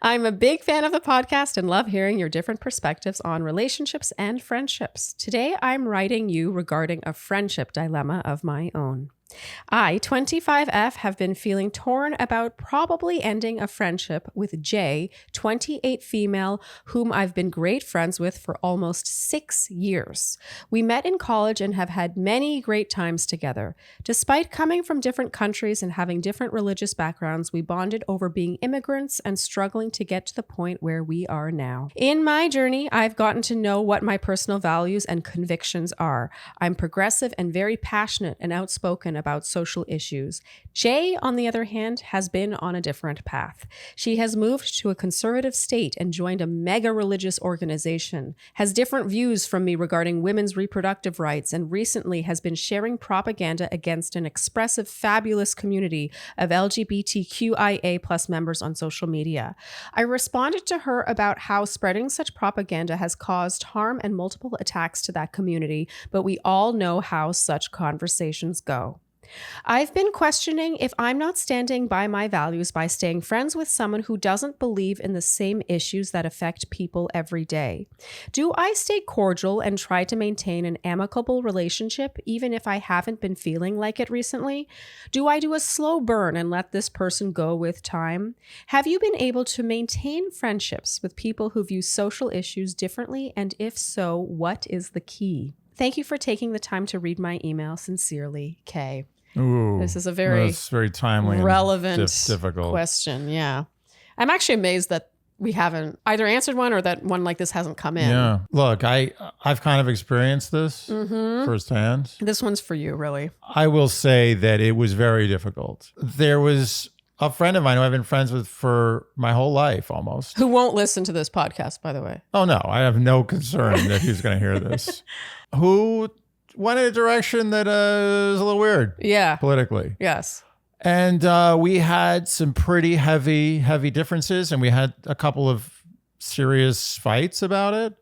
I'm a big fan of the podcast and love hearing your different perspectives on relationships and friendships. Today, I'm writing you regarding a friendship dilemma of my own. I, 25F, have been feeling torn about probably ending a friendship with J, 28 female, whom I've been great friends with for almost 6 years. We met in college and have had many great times together. Despite coming from different countries and having different religious backgrounds, we bonded over being immigrants and struggling to get to the point where we are now. In my journey, I've gotten to know what my personal values and convictions are. I'm progressive and very passionate and outspoken about social issues. Jay, on the other hand, has been on a different path. She has moved to a conservative state and joined a mega religious organization, has different views from me regarding women's reproductive rights, and recently has been sharing propaganda against an expressive, fabulous community of LGBTQIA+ members on social media. I responded to her about how spreading such propaganda has caused harm and multiple attacks to that community, but we all know how such conversations go. I've been questioning if I'm not standing by my values by staying friends with someone who doesn't believe in the same issues that affect people every day. Do I stay cordial and try to maintain an amicable relationship even if I haven't been feeling like it recently? Do I do a slow burn and let this person go with time? Have you been able to maintain friendships with people who view social issues differently? And if so, what is the key? Thank you for taking the time to read my email. Sincerely, Kay. Ooh, this is a very timely, relevant, difficult question. Yeah. I'm actually amazed that we haven't either answered one or that one like this hasn't come in. Yeah. Look, I've kind of experienced this firsthand. This one's for you, really. I will say that it was very difficult. There was a friend of mine who I've been friends with for my whole life almost. Who won't listen to this podcast, by the way. Oh, no. I have no concern that he's going to hear this. Who went in a direction that is a little weird. Yeah. Politically. Yes. And we had some pretty heavy differences, and we had a couple of serious fights about it.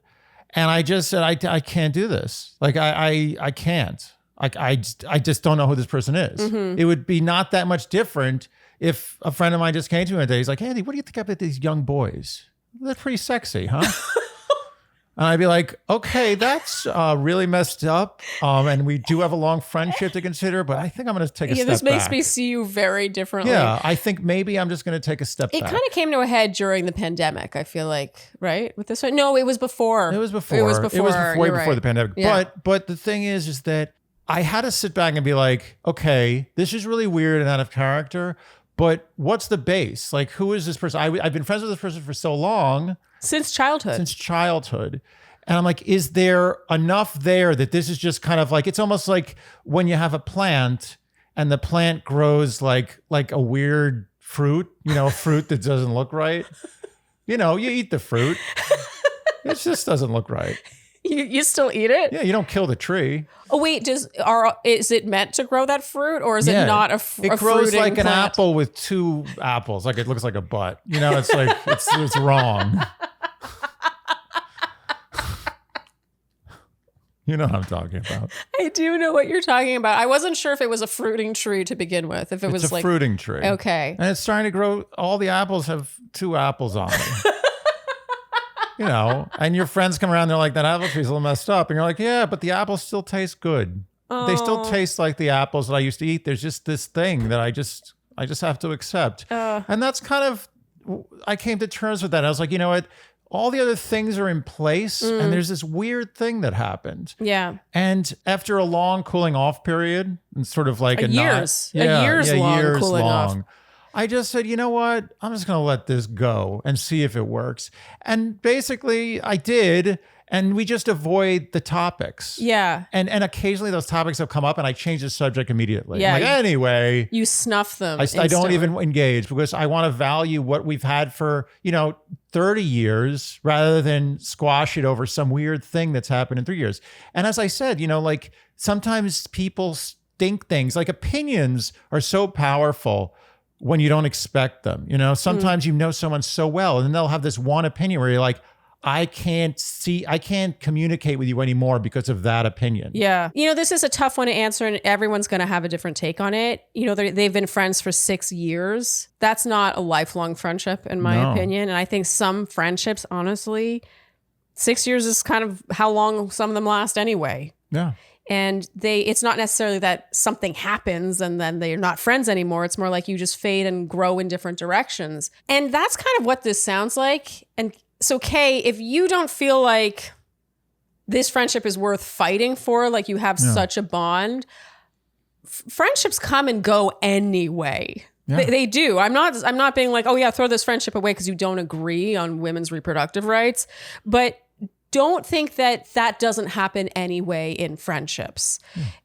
And I just said, I can't do this. Like, I can't. I just don't know who this person is. It would be not that much different if a friend of mine just came to me one day. He's like, Andy, what do you think about these young boys? They're pretty sexy, huh? And I'd be like, okay, that's really messed up. And we do have a long friendship to consider, but I think I'm going to take a step back. This makes me see you very differently. Yeah, I think maybe I'm just going to take a step back. It kind of came to a head during the pandemic, I feel like, right? With this one? No, it was before. It was before the pandemic. Yeah. But the thing is that I had to sit back and be like, okay, this is really weird and out of character, but what's the base? Like, who is this person? I've been friends with this person for so long. Since childhood. And I'm like, is there enough there that this is just kind of like, it's almost like when you have a plant and the plant grows like a weird fruit, a fruit that doesn't look right. You eat the fruit. It just doesn't look right. You still eat it? Yeah, you don't kill the tree. Oh wait, is it meant to grow that fruit, or is it not a fruit? It grows like plant? an apple with two apples. Like it looks like a butt. It's like it's wrong. You know what I'm talking about. I do know what you're talking about. I wasn't sure if it was a fruiting tree to begin with. If it was a fruiting tree. Okay. And it's starting to grow. All the apples have two apples on them. And your friends come around, they're like, that apple tree's a little messed up. And you're like, yeah, but the apples still taste good. Oh. They still taste like the apples that I used to eat. There's just this thing that I just have to accept. And that's kind of, I came to terms with that. I was like, you know what? All the other things are in place, and there's this weird thing that happened. Yeah. And after a long cooling off period, and sort of like a years long cooling off. I just said, you know what? I'm just going to let this go and see if it works. And basically I did. And we just avoid the topics. Yeah. And occasionally those topics have come up and I change the subject immediately. Yeah. I'm like, anyway. You snuff them. I don't even engage because I want to value what we've had for, 30 years rather than squash it over some weird thing that's happened in 3 years. And as I said, like sometimes people think things, like opinions are so powerful when you don't expect them. Sometimes you know someone so well and then they'll have this one opinion where you're like, I can't communicate with you anymore because of that opinion. Yeah. This is a tough one to answer and everyone's going to have a different take on it. They've been friends for 6 years. That's not a lifelong friendship in my opinion. And I think some friendships, honestly, 6 years is kind of how long some of them last anyway. Yeah. And it's not necessarily that something happens and then they're not friends anymore. It's more like you just fade and grow in different directions. And that's kind of what this sounds like. And so, Kay, if you don't feel like this friendship is worth fighting for, like you have such a bond, friendships come and go anyway. Yeah. They do. I'm not being like, oh yeah, throw this friendship away because you don't agree on women's reproductive rights. But don't think that doesn't happen anyway in friendships.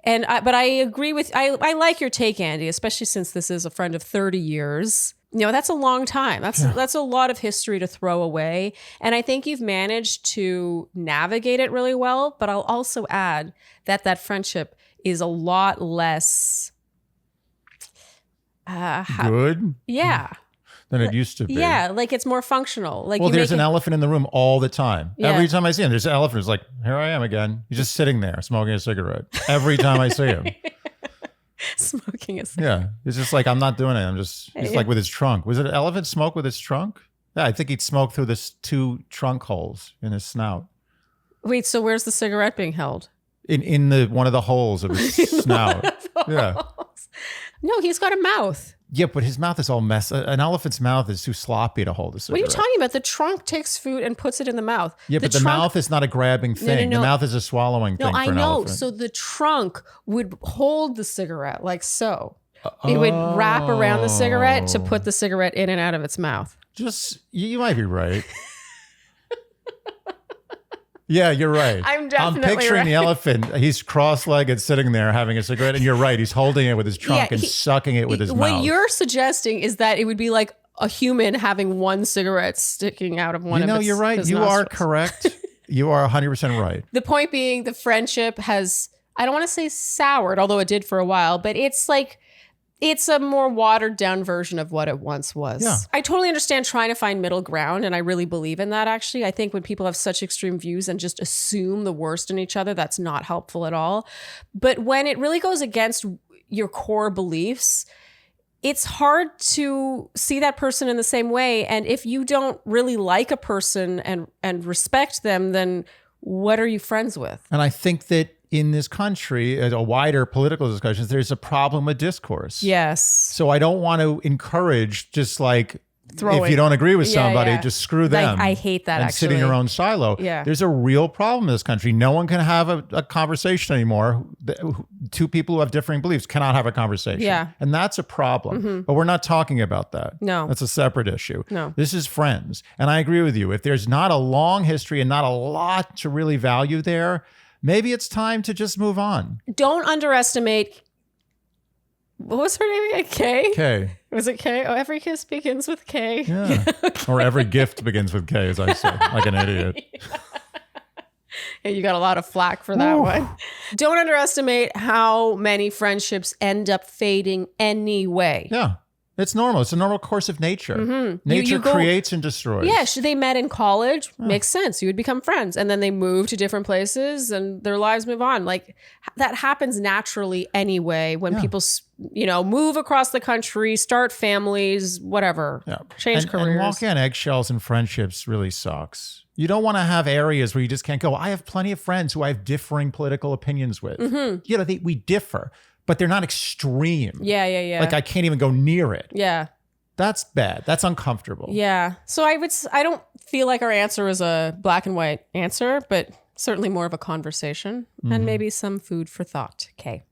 But I agree with, I like your take, Andy, especially since this is a friend of 30 years. That's a long time. That's a lot of history to throw away. And I think you've managed to navigate it really well. But I'll also add that friendship is a lot less good. Yeah. Than it used to be. Yeah, like it's more functional. Like there's an elephant in the room all the time. Yeah. Every time I see him, there's an elephant. It's like, here I am again. He's just sitting there smoking a cigarette. Every time I see him. Smoking a cigarette. Yeah. It's just like, I'm not doing it. He's like with his trunk. Was it an elephant smoke with his trunk? Yeah, I think he'd smoke through this 2 trunk holes in his snout. Wait, so where's the cigarette being held? In one of the holes of his snout. Yeah. No, he's got a mouth. Yeah, but his mouth is all messed. An elephant's mouth is too sloppy to hold a cigarette. What are you talking about? The trunk takes food and puts it in the mouth. Yeah, but the mouth is not a grabbing thing. No. The mouth is a swallowing thing for an elephant. So the trunk would hold the cigarette like so. It would wrap around the cigarette to put the cigarette in and out of its mouth. You might be right. Yeah, you're right. I'm definitely picturing right. the elephant. He's cross-legged sitting there having a cigarette, and you're right. He's holding it with his trunk and sucking it with his mouth. What you're suggesting is that it would be like a human having one cigarette sticking out of one of his you're right. You nostrils. are correct. You are 100% right. The point being the friendship has, I don't want to say soured, although it did for a while, but it's like, it's a more watered down version of what it once was. Yeah. I totally understand trying to find middle ground, and I really believe in that, actually. I think when people have such extreme views and just assume the worst in each other, that's not helpful at all. But when it really goes against your core beliefs, it's hard to see that person in the same way. And if you don't really like a person and respect them, then what are you friends with? And I think that in this country, a wider political discussions, there's a problem with discourse. Yes. So I don't want to encourage just like, Throwing. if you don't agree with somebody, just screw them. I hate that, and actually. sit in your own silo. Yeah. There's a real problem in this country. No one can have a conversation anymore. Two people who have differing beliefs cannot have a conversation. Yeah. And that's a problem. But we're not talking about that. No. That's a separate issue. No. This is friends. And I agree with you. If there's not a long history and not a lot to really value there, maybe it's time to just move on. Don't underestimate. What was her name again? K? K. Was it K? Oh, every kiss begins with K. Yeah. Okay. Or every gift begins with K, as I said, like an idiot. Yeah, you got a lot of flack for that one. Don't underestimate how many friendships end up fading anyway. Yeah. It's normal. It's a normal course of nature. Nature creates and destroys. Yeah, they met in college. Makes sense. You would become friends. And then they move to different places and their lives move on. Like that happens naturally anyway when people, move across the country, start families, whatever, change careers. And walking on eggshells in friendships really sucks. You don't want to have areas where you just can't go, I have plenty of friends who I have differing political opinions with. We differ. But they're not extreme. Yeah. Like I can't even go near it. Yeah. That's bad. That's uncomfortable. Yeah. So I don't feel like our answer is a black and white answer, but certainly more of a conversation and maybe some food for thought. Okay.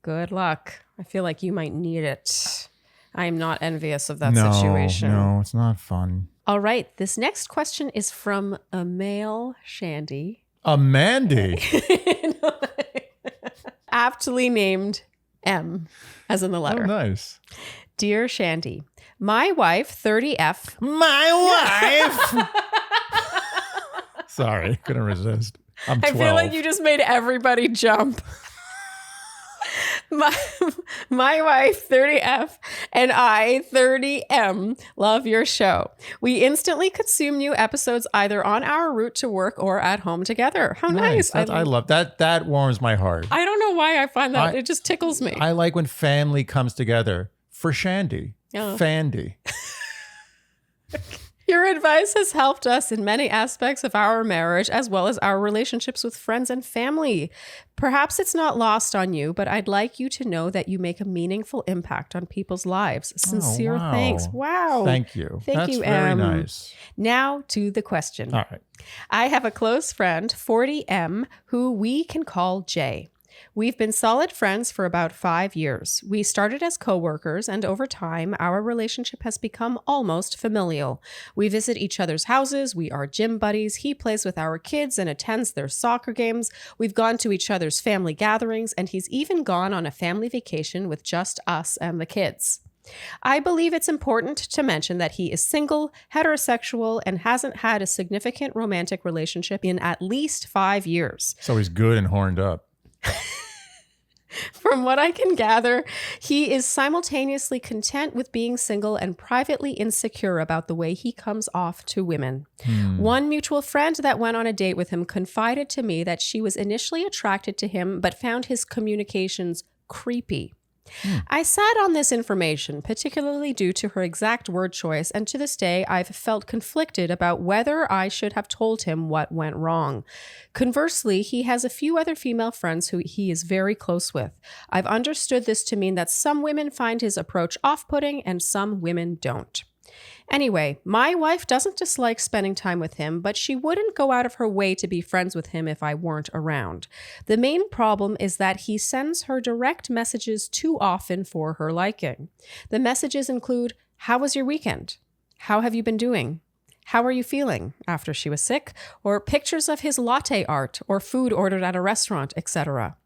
Good luck. I feel like you might need it. I am not envious of that situation. No, it's not fun. All right. This next question is from a male Shandy. A Mandy. Aptly named M, as in the letter. Oh, nice. Dear Shandy, my wife, 30F. My wife? Sorry, couldn't resist. I'm 12. I feel like you just made everybody jump. My wife, 30F, and I, 30M, love your show. We instantly consume new episodes either on our route to work or at home together. How nice. I love that. That warms my heart. I don't know why I find that. It just tickles me. I like when family comes together for Shandy. Fandy. Your advice has helped us in many aspects of our marriage as well as our relationships with friends and family. Perhaps it's not lost on you, but I'd like you to know that you make a meaningful impact on people's lives. Sincere thanks. Wow. Thank you. Thank you, very nice. Now to the question. All right. I have a close friend, 40M, who we can call Jay. We've been solid friends for about 5 years. We started as coworkers, and over time, our relationship has become almost familial. We visit each other's houses. We are gym buddies. He plays with our kids and attends their soccer games. We've gone to each other's family gatherings, and he's even gone on a family vacation with just us and the kids. I believe it's important to mention that he is single, heterosexual, and hasn't had a significant romantic relationship in at least 5 years. So he's good and horned up. From what I can gather, he is simultaneously content with being single and privately insecure about the way he comes off to women. One mutual friend that went on a date with him confided to me that she was initially attracted to him but found his communications creepy. I sat on this information, particularly due to her exact word choice, and to this day, I've felt conflicted about whether I should have told him what went wrong. Conversely, he has a few other female friends who he is very close with. I've understood this to mean that some women find his approach off-putting and some women don't. Anyway, my wife doesn't dislike spending time with him, but she wouldn't go out of her way to be friends with him if I weren't around. The main problem is that he sends her direct messages too often for her liking. The messages include, "How was your weekend? How have you been doing? How are you feeling after she was sick? Or pictures of his latte art or food ordered at a restaurant, etc.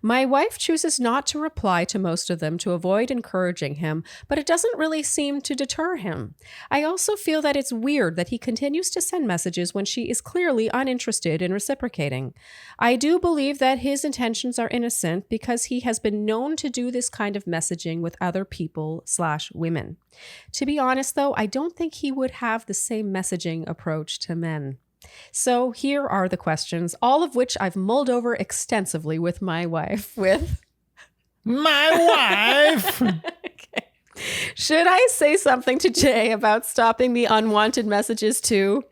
My wife chooses not to reply to most of them to avoid encouraging him, but it doesn't really seem to deter him. I also feel that it's weird that he continues to send messages when she is clearly uninterested in reciprocating. I do believe that his intentions are innocent because he has been known to do this kind of messaging with other people/women. To be honest, though, I don't think he would have the same messaging approach to men. So here are the questions, all of which I've mulled over extensively with my wife. Okay. Should I say something to Jay about stopping the unwanted messages to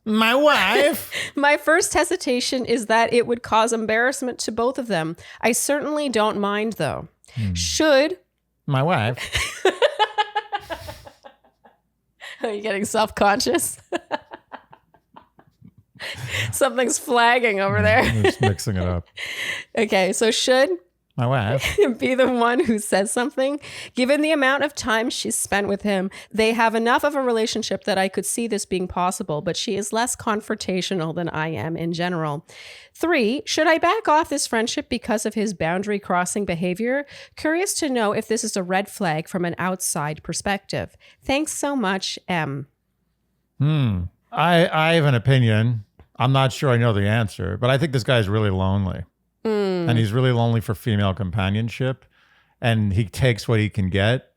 my wife? My first hesitation is that it would cause embarrassment to both of them. I certainly don't mind, though. Should my wife? Are you getting self-conscious? Something's flagging over there. I'm just mixing it up. Okay, so should my wife be the one who says something? Given the amount of time she's spent with him, they have enough of a relationship that I could see this being possible, but she is less confrontational than I am in general. 3, should I back off this friendship because of his boundary crossing behavior? Curious to know if this is a red flag from an outside perspective. Thanks so much, M. I have an opinion. I'm not sure I know the answer, but I think this guy's really lonely. And he's really lonely for female companionship. And he takes what he can get.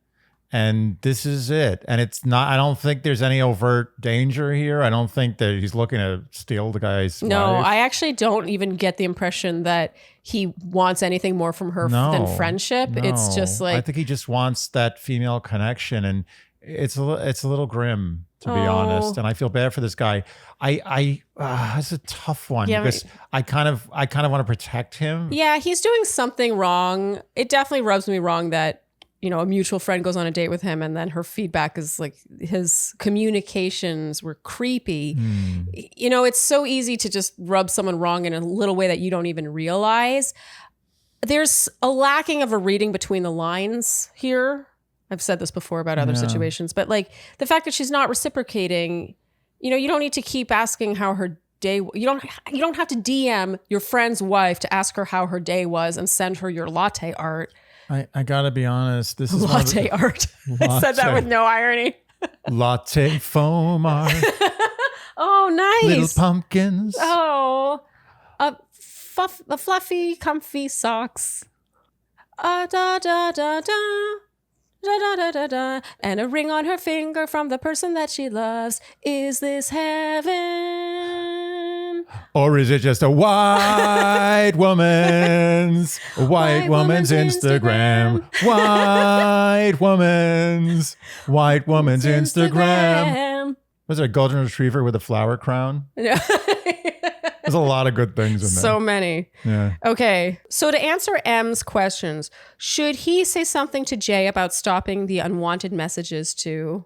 And this is it. And it's not, I don't think there's any overt danger here. I don't think that he's looking to steal the guy's wife. I actually don't even get the impression that he wants anything more from her than friendship. No. It's just like, I think he just wants that female connection. And it's a little grim, to be honest. And I feel bad for this guy. It's a tough one because I kind of want to protect him. Yeah, he's doing something wrong. It definitely rubs me wrong that, a mutual friend goes on a date with him and then her feedback is like his communications were creepy. It's so easy to just rub someone wrong in a little way that you don't even realize. There's a lacking of a reading between the lines here. I've said this before about other situations, but like the fact that she's not reciprocating, you don't need to keep asking how her day. You don't have to DM your friend's wife to ask her how her day was and send her your latte art. I gotta be honest. This is latte art. I said that with no irony. Latte foam art. Oh, nice. Little pumpkins. Oh, fluffy, comfy socks. Da da da da. Da, da, da, da, da. And a ring on her finger from the person that she loves. Is this heaven? Or is it just a white woman's Instagram? White woman's Instagram. Was it a golden retriever with a flower crown? Yeah. There's a lot of good things in there. So many. Yeah. Okay. So to answer M's questions, should he say something to Jay about stopping the unwanted messages to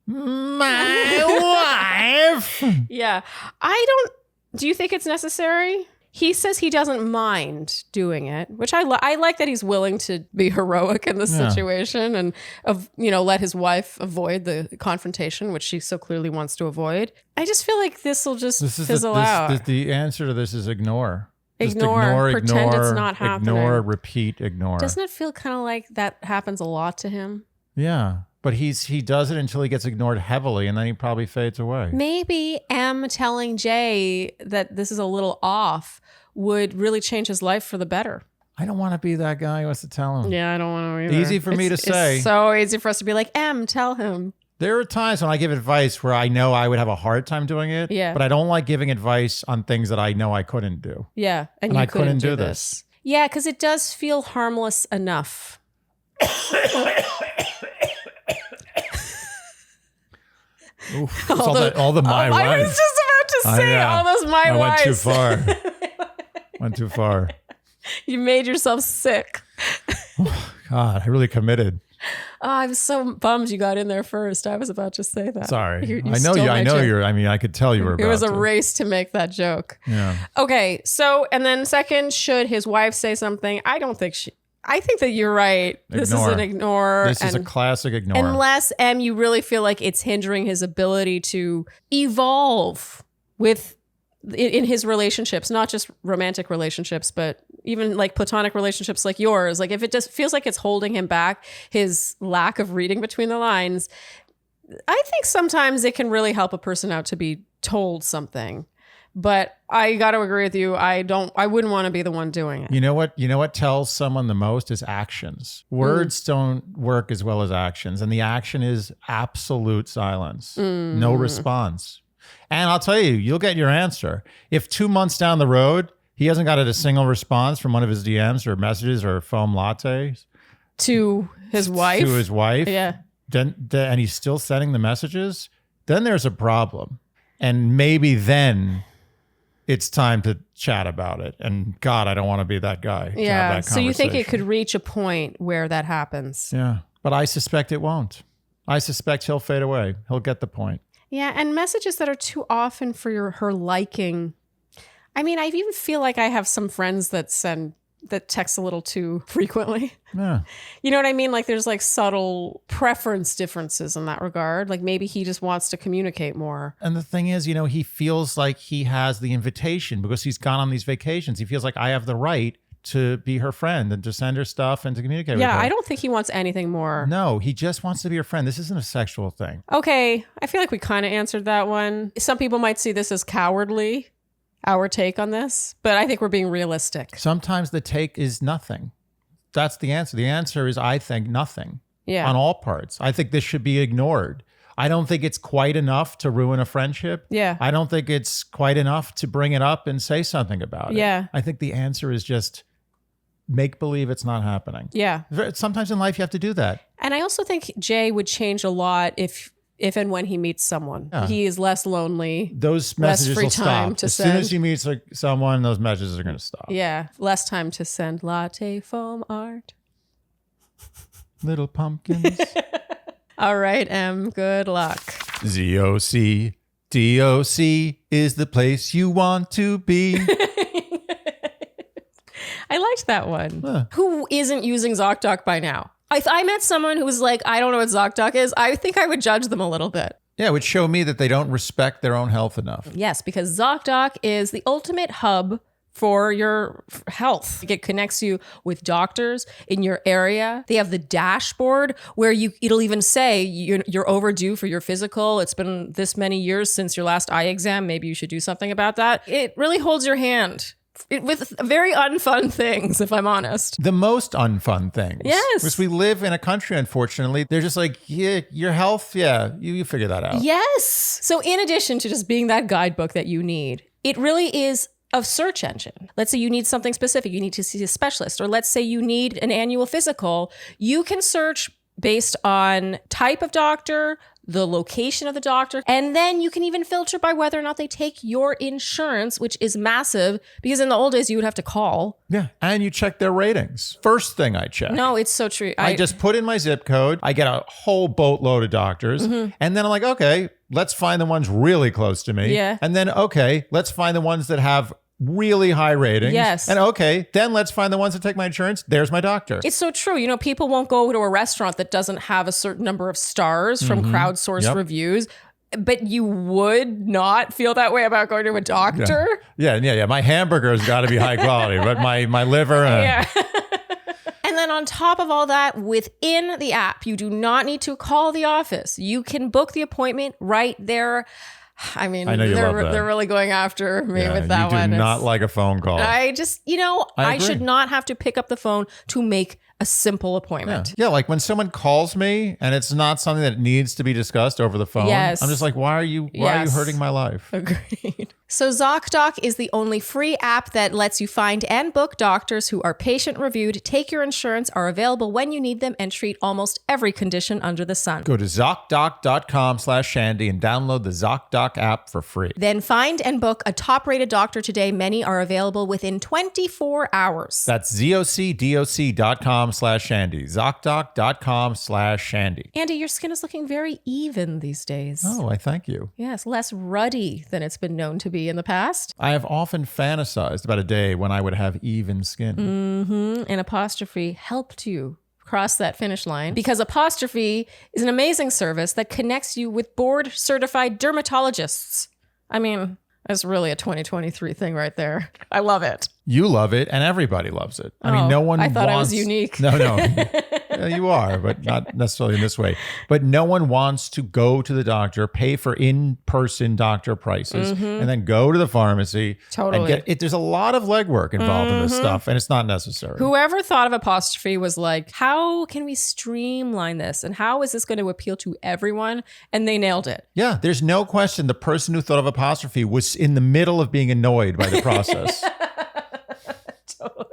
my wife? Yeah. Do you think it's necessary? He says he doesn't mind doing it, which I like that he's willing to be heroic in this situation and let his wife avoid the confrontation, which she so clearly wants to avoid. I just feel like this will just fizzle out. The answer to this is ignore. Ignore, pretend it's not happening. Ignore, repeat, ignore. Doesn't it feel kind of like that happens a lot to him? Yeah. But he does it until he gets ignored heavily, and then he probably fades away. Maybe M telling Jay that this is a little off would really change his life for the better. I don't want to be that guy who has to tell him. Yeah, I don't want to either. Easy for me to say. It's so easy for us to be like, M, tell him. There are times when I give advice where I know I would have a hard time doing it. Yeah. But I don't like giving advice on things that I know I couldn't do. Yeah. And you couldn't do this. Yeah, because it does feel harmless enough. Oof, all the my wives. I was just about to say all those my wives. Went too far. You made yourself sick. God, I really committed. Oh, I was so bummed you got in there first. I was about to say that. Sorry. I could tell you were about to. It was a race to make that joke. Yeah. Okay. So, and then second, should his wife say something? I don't think I think that you're right. This is an ignore. This is a classic ignore. Unless, M, you really feel like it's hindering his ability to evolve in his relationships, not just romantic relationships, but even like platonic relationships like yours. Like if it just feels like it's holding him back, his lack of reading between the lines, I think sometimes it can really help a person out to be told something. But I got to agree with you. I wouldn't want to be the one doing it. You know what tells someone the most is actions. Words don't work as well as actions. And the action is absolute silence. No response. And I'll tell you, you'll get your answer. If 2 months down the road, he hasn't got a single response from one of his DMs or messages or foam lattes. To his wife? To his wife. Yeah. And he's still sending the messages, then there's a problem. And maybe then it's time to chat about it. And God, I don't want to be that guy. Yeah. So you think it could reach a point where that happens? Yeah. But I suspect it won't. I suspect he'll fade away. He'll get the point. Yeah. And messages that are too often for her liking. I mean, I even feel like I have some friends that text a little too frequently. Yeah. You know what I mean? Like there's like subtle preference differences in that regard. Like maybe he just wants to communicate more. And the thing is, he feels like he has the invitation because he's gone on these vacations. He feels like I have the right to be her friend and to send her stuff and to communicate with her. Yeah, I don't think he wants anything more. No, he just wants to be her friend. This isn't a sexual thing. Okay, I feel like we kind of answered that one. Some people might see this as cowardly, our take on this, but I think we're being realistic. Sometimes the take is nothing. That's the answer. The answer is, I think, nothing. Yeah. On all parts. I think this should be ignored. I don't think it's quite enough to ruin a friendship. Yeah. I don't think it's quite enough to bring it up and say something about it. Yeah. I think the answer is just make believe it's not happening. Yeah. Sometimes in life you have to do that. And I also think Jay would change a lot if and when he meets someone. Yeah. He is less lonely. Those messages will stop. As soon as he meets someone, those messages are going to stop. Yeah. Less time to send latte foam art. Little pumpkins. All right, M. Good luck. ZOC. DOC is the place you want to be. I liked that one. Who isn't using ZocDoc by now? If I met someone who was like, I don't know what ZocDoc is, I think I would judge them a little bit. Yeah, it would show me that they don't respect their own health enough. Yes, because ZocDoc is the ultimate hub for your health. It connects you with doctors in your area. They have the dashboard where it'll even say you're overdue for your physical. It's been this many years since your last eye exam. Maybe you should do something about that. It really holds your hand. With very unfun things, if I'm honest. The most unfun things. Yes. Because we live in a country, unfortunately, they're just like, yeah, your health, yeah, you figure that out. Yes. So in addition to just being that guidebook that you need, it really is a search engine. Let's say you need something specific. You need to see a specialist. Or let's say you need an annual physical. You can search based on type of doctor, the location of the doctor, and then you can even filter by whether or not they take your insurance, which is massive because in the old days you would have to call. Yeah, and you check their ratings. First thing I check. No, it's so true. I just put in my zip code. I get a whole boatload of doctors, and then I'm like, okay, let's find the ones really close to me. Yeah. And then, okay, let's find the ones that have really high ratings. Yes. And okay, then let's find the ones that take my insurance. There's my doctor. It's so true. You know, people won't go to a restaurant that doesn't have a certain number of stars from crowdsourced reviews. But you would not feel that way about going to a doctor? Yeah. My hamburger's got to be high quality, but my liver... Yeah. And then on top of all that, within the app, you do not need to call the office. You can book the appointment right there. I mean, they're really going after me with that one. You do not like a phone call. I just, I should not have to pick up the phone to make a simple appointment. Yeah, like when someone calls me and it's not something that needs to be discussed over the phone. Yes. I'm just like, why are you hurting my life? Agreed. So ZocDoc is the only free app that lets you find and book doctors who are patient reviewed, take your insurance, are available when you need them, and treat almost every condition under the sun. Go to ZocDoc.com/Shandy and download the ZocDoc app for free. Then find and book a top-rated doctor today. Many are available within 24 hours. That's ZocDoc.com/Shandy. ZocDoc.com/Shandy. ZocDoc.com/Shandy. Andy, your skin is looking very even these days. Oh, I thank you. Yes, less ruddy than it's been known to be in the past. I have often fantasized about a day when I would have even skin. Mm-hmm. And Apostrophe helped you cross that finish line because Apostrophe is an amazing service that connects you with board-certified dermatologists. I mean, that's really a 2023 thing right there. I love it. You love it, and everybody loves it. I mean, no one I thought wants... I was unique. No. You are, but not necessarily in this way. But no one wants to go to the doctor, pay for in-person doctor prices, and then go to the pharmacy. Totally. And get it. There's a lot of legwork involved in this stuff, and it's not necessary. Whoever thought of Apostrophe was like, how can we streamline this? And how is this going to appeal to everyone? And they nailed it. Yeah, there's no question the person who thought of Apostrophe was in the middle of being annoyed by the process. Totally.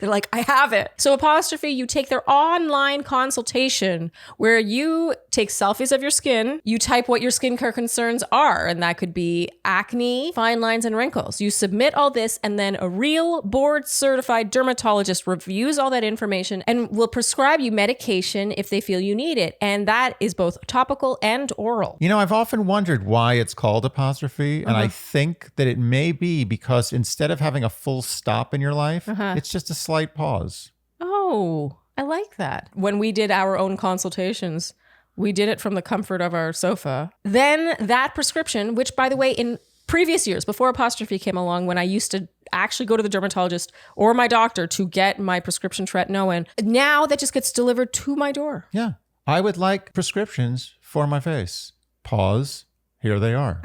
They're like, I have it. So Apostrophe, you take their online consultation where you take selfies of your skin. You type what your skincare concerns are. And that could be acne, fine lines, and wrinkles. You submit all this, and then a real board certified dermatologist reviews all that information and will prescribe you medication if they feel you need it. And that is both topical and oral. You know, I've often wondered why it's called Apostrophe. And I think that it may be because instead of having a full stop in your life, it's just a slight pause. Oh, I like that. When we did our own consultations, we did it from the comfort of our sofa. Then that prescription, which by the way, in previous years, before Apostrophe came along, when I used to actually go to the dermatologist or my doctor to get my prescription tretinoin, now that just gets delivered to my door. Yeah. I would like prescriptions for my face. Pause. Here they are.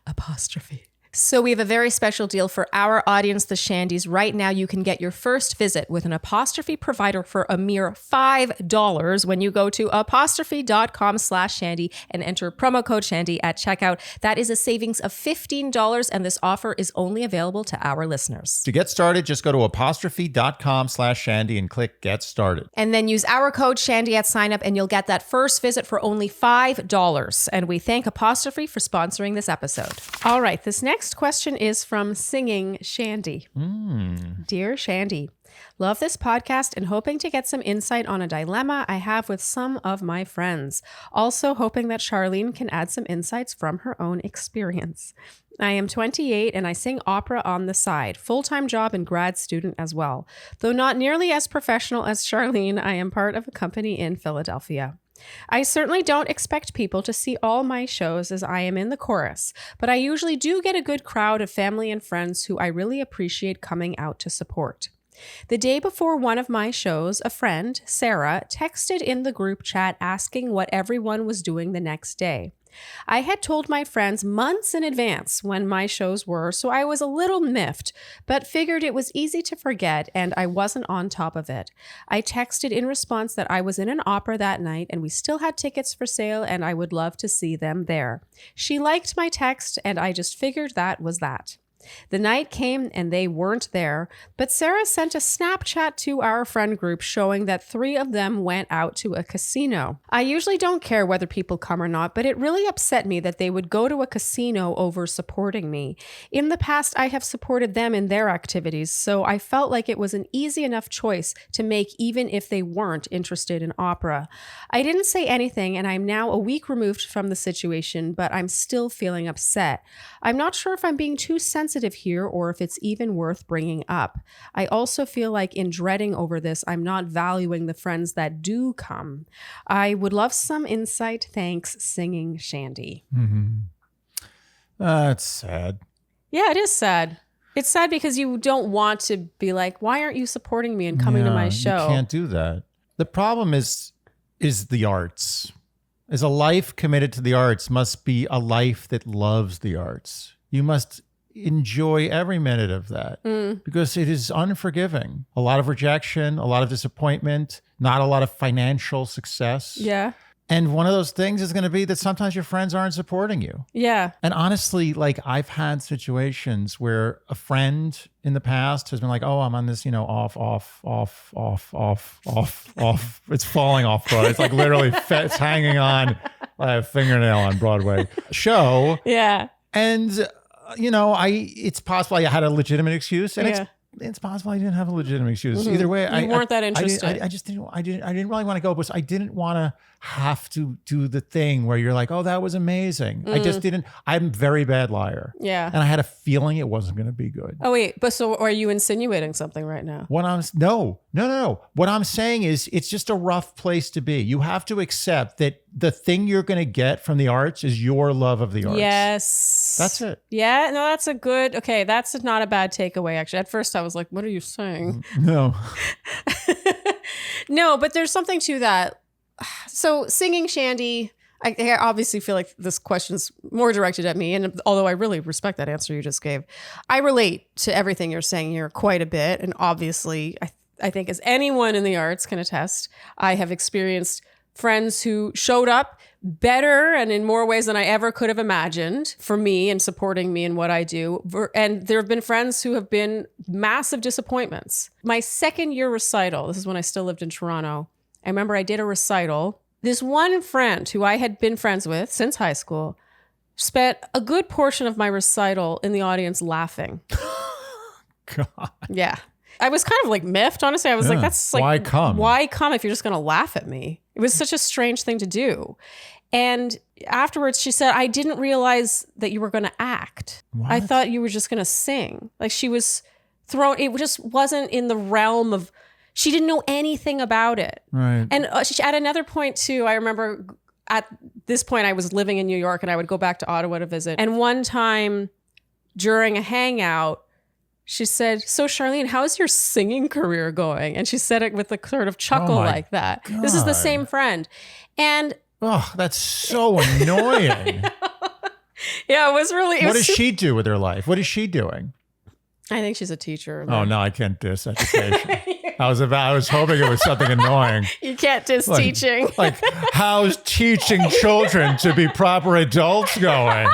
Apostrophe. So we have a very special deal for our audience, the Shandies. Right now, you can get your first visit with an Apostrophe provider for a mere $5 when you go to apostrophe.com/Shandy and enter promo code Shandy at checkout. That is a savings of $15, and this offer is only available to our listeners. To get started, just go to apostrophe.com/Shandy and click Get Started. And then use our code Shandy at sign up, and you'll get that first visit for only $5. And we thank Apostrophe for sponsoring this episode. All right, this next question is from Singing Shandy. Dear Shandy, love this podcast and hoping to get some insight on a dilemma I have with some of my friends. Also hoping that Charlene can add some insights from her own experience. I am 28 and I sing opera on the side, full-time job and grad student as well. Though not nearly as professional as Charlene, I am part of a company in Philadelphia. I certainly don't expect people to see all my shows as I am in the chorus, but I usually do get a good crowd of family and friends who I really appreciate coming out to support. The day before one of my shows, a friend, Sarah, texted in the group chat asking what everyone was doing the next day. I had told my friends months in advance when my shows were, so I was a little miffed, but figured it was easy to forget and I wasn't on top of it. I texted in response that I was in an opera that night and we still had tickets for sale and I would love to see them there. She liked my text and I just figured that was that. The night came and they weren't there, but Sarah sent a Snapchat to our friend group showing that 3 of them went out to a casino. I usually don't care whether people come or not, but it really upset me that they would go to a casino over supporting me. In the past, I have supported them in their activities, so I felt like it was an easy enough choice to make even if they weren't interested in opera. I didn't say anything, and I'm now a week removed from the situation, but I'm still feeling upset. I'm not sure if I'm being too sensitive here or if it's even worth bringing up. I also feel like in dreading over this, I'm not valuing the friends that do come. I would love some insight. Thanks, Singing Shandy. That's sad. Yeah, it is sad. It's sad because you don't want to be like, why aren't you supporting me and coming to my show? You can't do that. The problem is the arts. As a life committed to the arts must be a life that loves the arts. You must enjoy every minute of that because it is unforgiving. A lot of rejection, a lot of disappointment, not a lot of financial success. Yeah. And one of those things is going to be that sometimes your friends aren't supporting you. Yeah. And honestly, like I've had situations where a friend in the past has been like, oh, I'm on this, off. It's falling off Broadway. It's like literally it's hanging on like a fingernail on Broadway show. Yeah. And it's possible I had a legitimate excuse and it's it's possible I didn't have a legitimate excuse. Either way, you weren't that interested. I didn't really want to go, but I didn't want to have to do the thing where you're like, oh, that was amazing. I just didn't. I'm a very bad liar. Yeah. And I had a feeling it wasn't going to be good. Oh, wait. But so are you insinuating something right now? No. What I'm saying is it's just a rough place to be. You have to accept that the thing you're going to get from the arts is your love of the arts. Yes. That's it. Yeah. No, that's not a bad takeaway, actually. At first I was like, what are you saying? No. No, but there's something to that. So singing Shandy, I obviously feel like this question's more directed at me. And although I really respect that answer you just gave, I relate to everything you're saying here quite a bit. And obviously, I think as anyone in the arts can attest, I have experienced friends who showed up better and in more ways than I ever could have imagined for me and supporting me in what I do. And there have been friends who have been massive disappointments. My second year recital, this is when I still lived in Toronto. I remember I did a recital. This one friend who I had been friends with since high school spent a good portion of my recital in the audience laughing. God. Yeah. I was kind of like miffed, honestly. I was like, that's like, why come? Why come if you're just going to laugh at me? It was such a strange thing to do. And afterwards she said, I didn't realize that you were going to act. What? I thought you were just going to sing. Like she was thrown, it just wasn't in the realm of, she didn't know anything about it. Right. And at another point too, I remember at this point I was living in New York and I would go back to Ottawa to visit. And one time during a hangout, she said, so Charlene, how's your singing career going? And she said it with a sort of chuckle like that. God. This is the same friend. And oh, that's so annoying. Yeah, it was really. What does she do with her life? What is she doing? I think she's a teacher. Oh no, I can't diss education. I was hoping it was something annoying. You can't diss teaching. Like, how's teaching children to be proper adults going?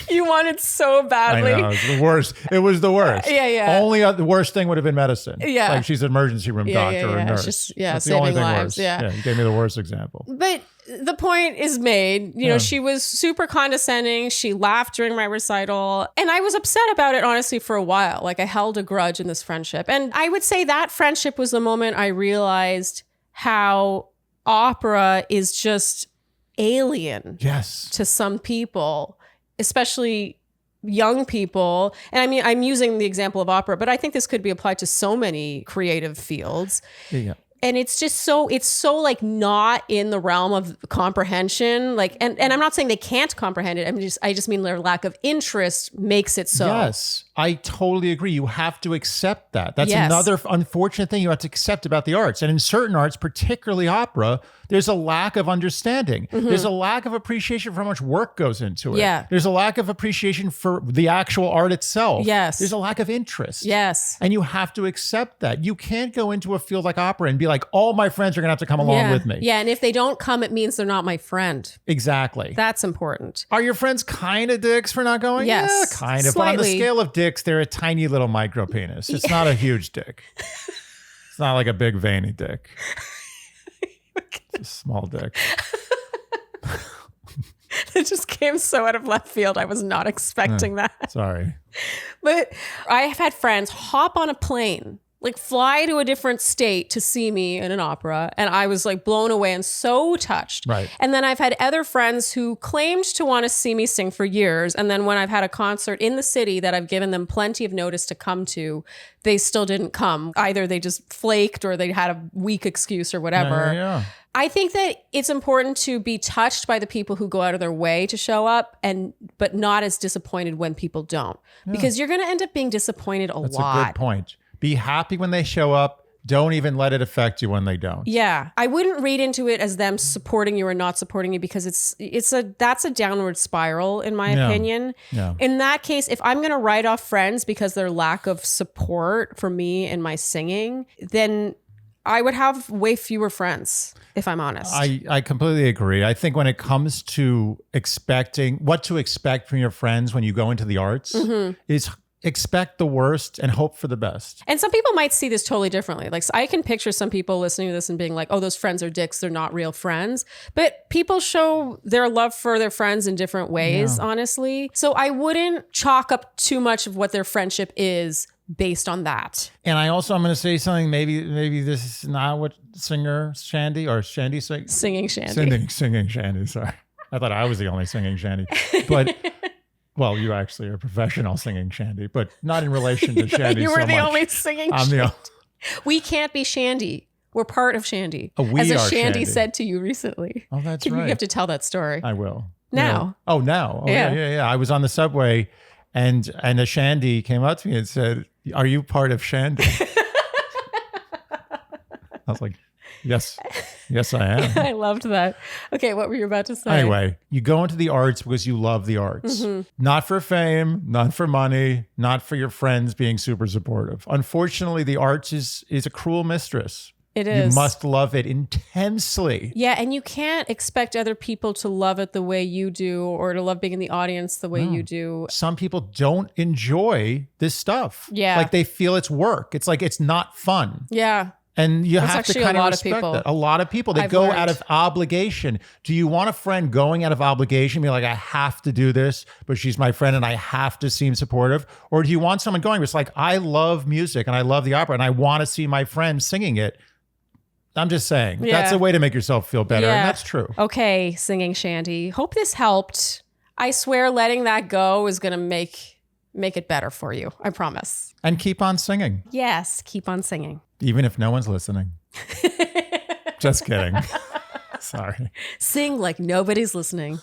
You wanted so badly. I know, it was the worst. It was the worst. Yeah. Only the worst thing would have been medicine. Yeah. Like she's an emergency room doctor or nurse. That's the only saving thing lives. worse. Yeah. You gave me the worst example. But the point is made. You know, she was super condescending. She laughed during my recital. And I was upset about it, honestly, for a while. Like I held a grudge in this friendship. And I would say that friendship was the moment I realized how opera is just alien to some people, especially young people. And I mean, I'm using the example of opera, but I think this could be applied to so many creative fields. Yeah. And it's just so like not in the realm of comprehension. Like, and I'm not saying they can't comprehend it. I just mean their lack of interest makes it so. Yes, I totally agree. You have to accept that. That's another unfortunate thing you have to accept about the arts. And in certain arts, particularly opera, there's a lack of understanding. Mm-hmm. There's a lack of appreciation for how much work goes into it. Yeah. There's a lack of appreciation for the actual art itself. Yes. There's a lack of interest. Yes. And you have to accept that. You can't go into a field like opera and be like, all my friends are going to have to come along with me. Yeah. And if they don't come, it means they're not my friend. Exactly. That's important. Are your friends kind of dicks for not going? Yes. Yeah, kind of. Slightly. But on the scale of dicks, they're a tiny little micro penis. It's not a huge dick. It's not like a big veiny dick. It's a small dick. It just came so out of left field. I was not expecting that. Sorry. But I have had friends hop on a plane, like fly to a different state to see me in an opera. And I was like blown away and so touched. Right. And then I've had other friends who claimed to want to see me sing for years. And then when I've had a concert in the city that I've given them plenty of notice to come to, they still didn't come. Either they just flaked or they had a weak excuse or whatever. Yeah. I think that it's important to be touched by the people who go out of their way to show up, but not as disappointed when people don't. Because you're going to end up being disappointed a lot. That's a good point. Be happy when they show up. Don't even let it affect you when they don't. Yeah. I wouldn't read into it as them supporting you or not supporting you because that's a downward spiral in my opinion. Yeah. In that case, if I'm going to write off friends because their lack of support for me and my singing, then I would have way fewer friends, if I'm honest. I completely agree. I think when it comes to expecting what to expect from your friends when you go into the arts, expect the worst and hope for the best. And some people might see this totally differently. Like, so I can picture some people listening to this and being like, oh, those friends are dicks. They're not real friends. But people show their love for their friends in different ways, honestly. So I wouldn't chalk up too much of what their friendship is based on that. And I'm going to say something. Maybe this is not what singer Shandy or Shandy singing Shandy. Singing Shandy. Sorry. I thought I was the only singing Shandy. But well, you actually are a professional singing Shandy, but not in relation to Shandy. You were so the much. only singing Shandy. We can't be Shandy. We're part of Shandy. We as a are Shandy said to you recently. Oh, that's right. You have to tell that story. I will. Now. Yeah. Oh, now. Oh, yeah. I was on the subway and a Shandy came up to me and said, "Are you part of Shandy?" I was like, Yes, I am. I loved that. Okay, what were you about to say? Anyway, you go into the arts because you love the arts. Not for fame, not for money, not for your friends being super supportive. Unfortunately, the arts is a cruel mistress. It is. You must love it intensely. Yeah, and you can't expect other people to love it the way you do or to love being in the audience the way you do. Some people don't enjoy this stuff. Yeah. Like they feel it's work. It's like it's not fun. Yeah. And you have to kind of respect that. A lot of people, they go out of obligation. Do you want a friend going out of obligation, be like, I have to do this, but she's my friend and I have to seem supportive? Or do you want someone going, it's like, I love music and I love the opera and I want to see my friend singing it? I'm just saying, that's a way to make yourself feel better. And that's true. Okay, singing Shandy. Hope this helped. I swear letting that go is going to make it better for you. I promise. And keep on singing. Yes, keep on singing. Even if no one's listening. Just kidding. Sorry. Sing like nobody's listening.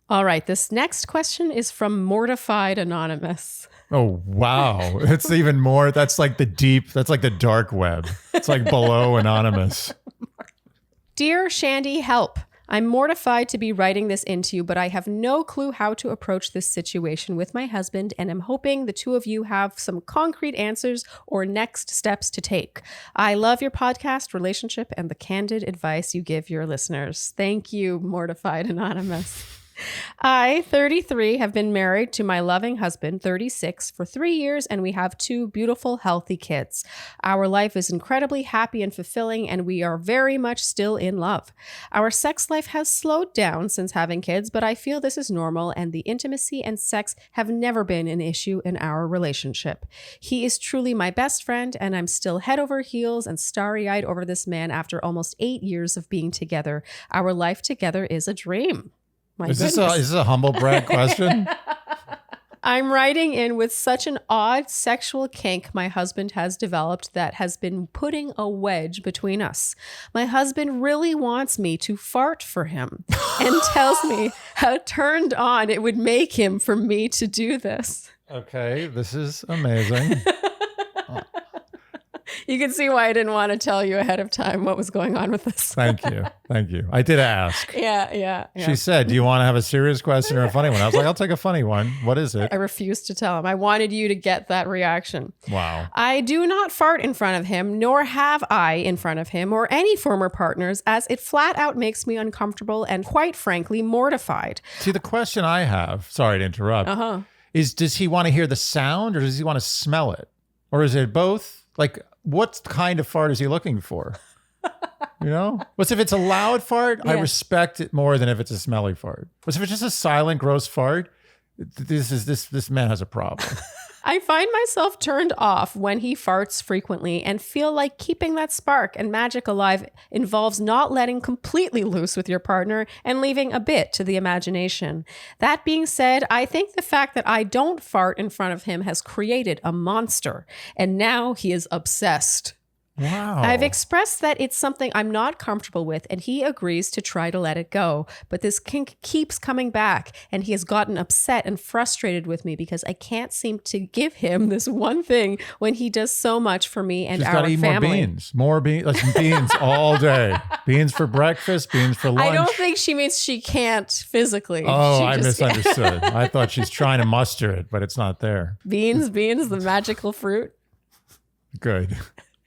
All right. This next question is from Mortified Anonymous. Oh, wow. It's even more. That's like the dark web. It's like below Anonymous. Dear Shandy, help. I'm mortified to be writing this into you, but I have no clue how to approach this situation with my husband, and I'm hoping the two of you have some concrete answers or next steps to take. I love your podcast, relationship, and the candid advice you give your listeners. Thank you, Mortified Anonymous. I, 33, have been married to my loving husband, 36, for 3 years, and we have 2 beautiful, healthy kids. Our life is incredibly happy and fulfilling, and we are very much still in love. Our sex life has slowed down since having kids, but I feel this is normal, and the intimacy and sex have never been an issue in our relationship. He is truly my best friend, and I'm still head over heels and starry-eyed over this man after almost 8 years of being together. Our life together is a dream. Is this a humble brag question? I'm writing in with such an odd sexual kink my husband has developed that has been putting a wedge between us. My husband really wants me to fart for him and tells me how turned on it would make him for me to do this. Okay, this is amazing. You can see why I didn't want to tell you ahead of time what was going on with this. Thank you. I did ask. Yeah. She said, do you want to have a serious question or a funny one? I was like, I'll take a funny one. What is it? I refused to tell him. I wanted you to get that reaction. Wow. I do not fart in front of him, nor have I in front of him or any former partners, as it flat out makes me uncomfortable and quite frankly mortified. See, the question I have, sorry to interrupt, is does he want to hear the sound or does he want to smell it? Or is it both? Like, what kind of fart is he looking for? You know? What's if it's a loud fart? Yeah. I respect it more than if it's a smelly fart. What's if it's just a silent, gross fart? This man has a problem. I find myself turned off when he farts frequently and feel like keeping that spark and magic alive involves not letting completely loose with your partner and leaving a bit to the imagination. That being said, I think the fact that I don't fart in front of him has created a monster, and now he is obsessed. Wow. I've expressed that it's something I'm not comfortable with, and he agrees to try to let it go. But this kink keeps coming back, and he has gotten upset and frustrated with me because I can't seem to give him this one thing when he does so much for me and our family. More beans, like beans all day. Beans for breakfast, beans for lunch. I don't think she means she can't physically. Oh, I misunderstood. I thought she's trying to muster it, but it's not there. Beans, the magical fruit. Good.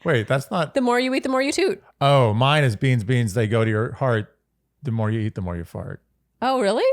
Wait, that's not... The more you eat, the more you toot. Oh, mine is beans. They go to your heart. The more you eat, the more you fart. Oh, really?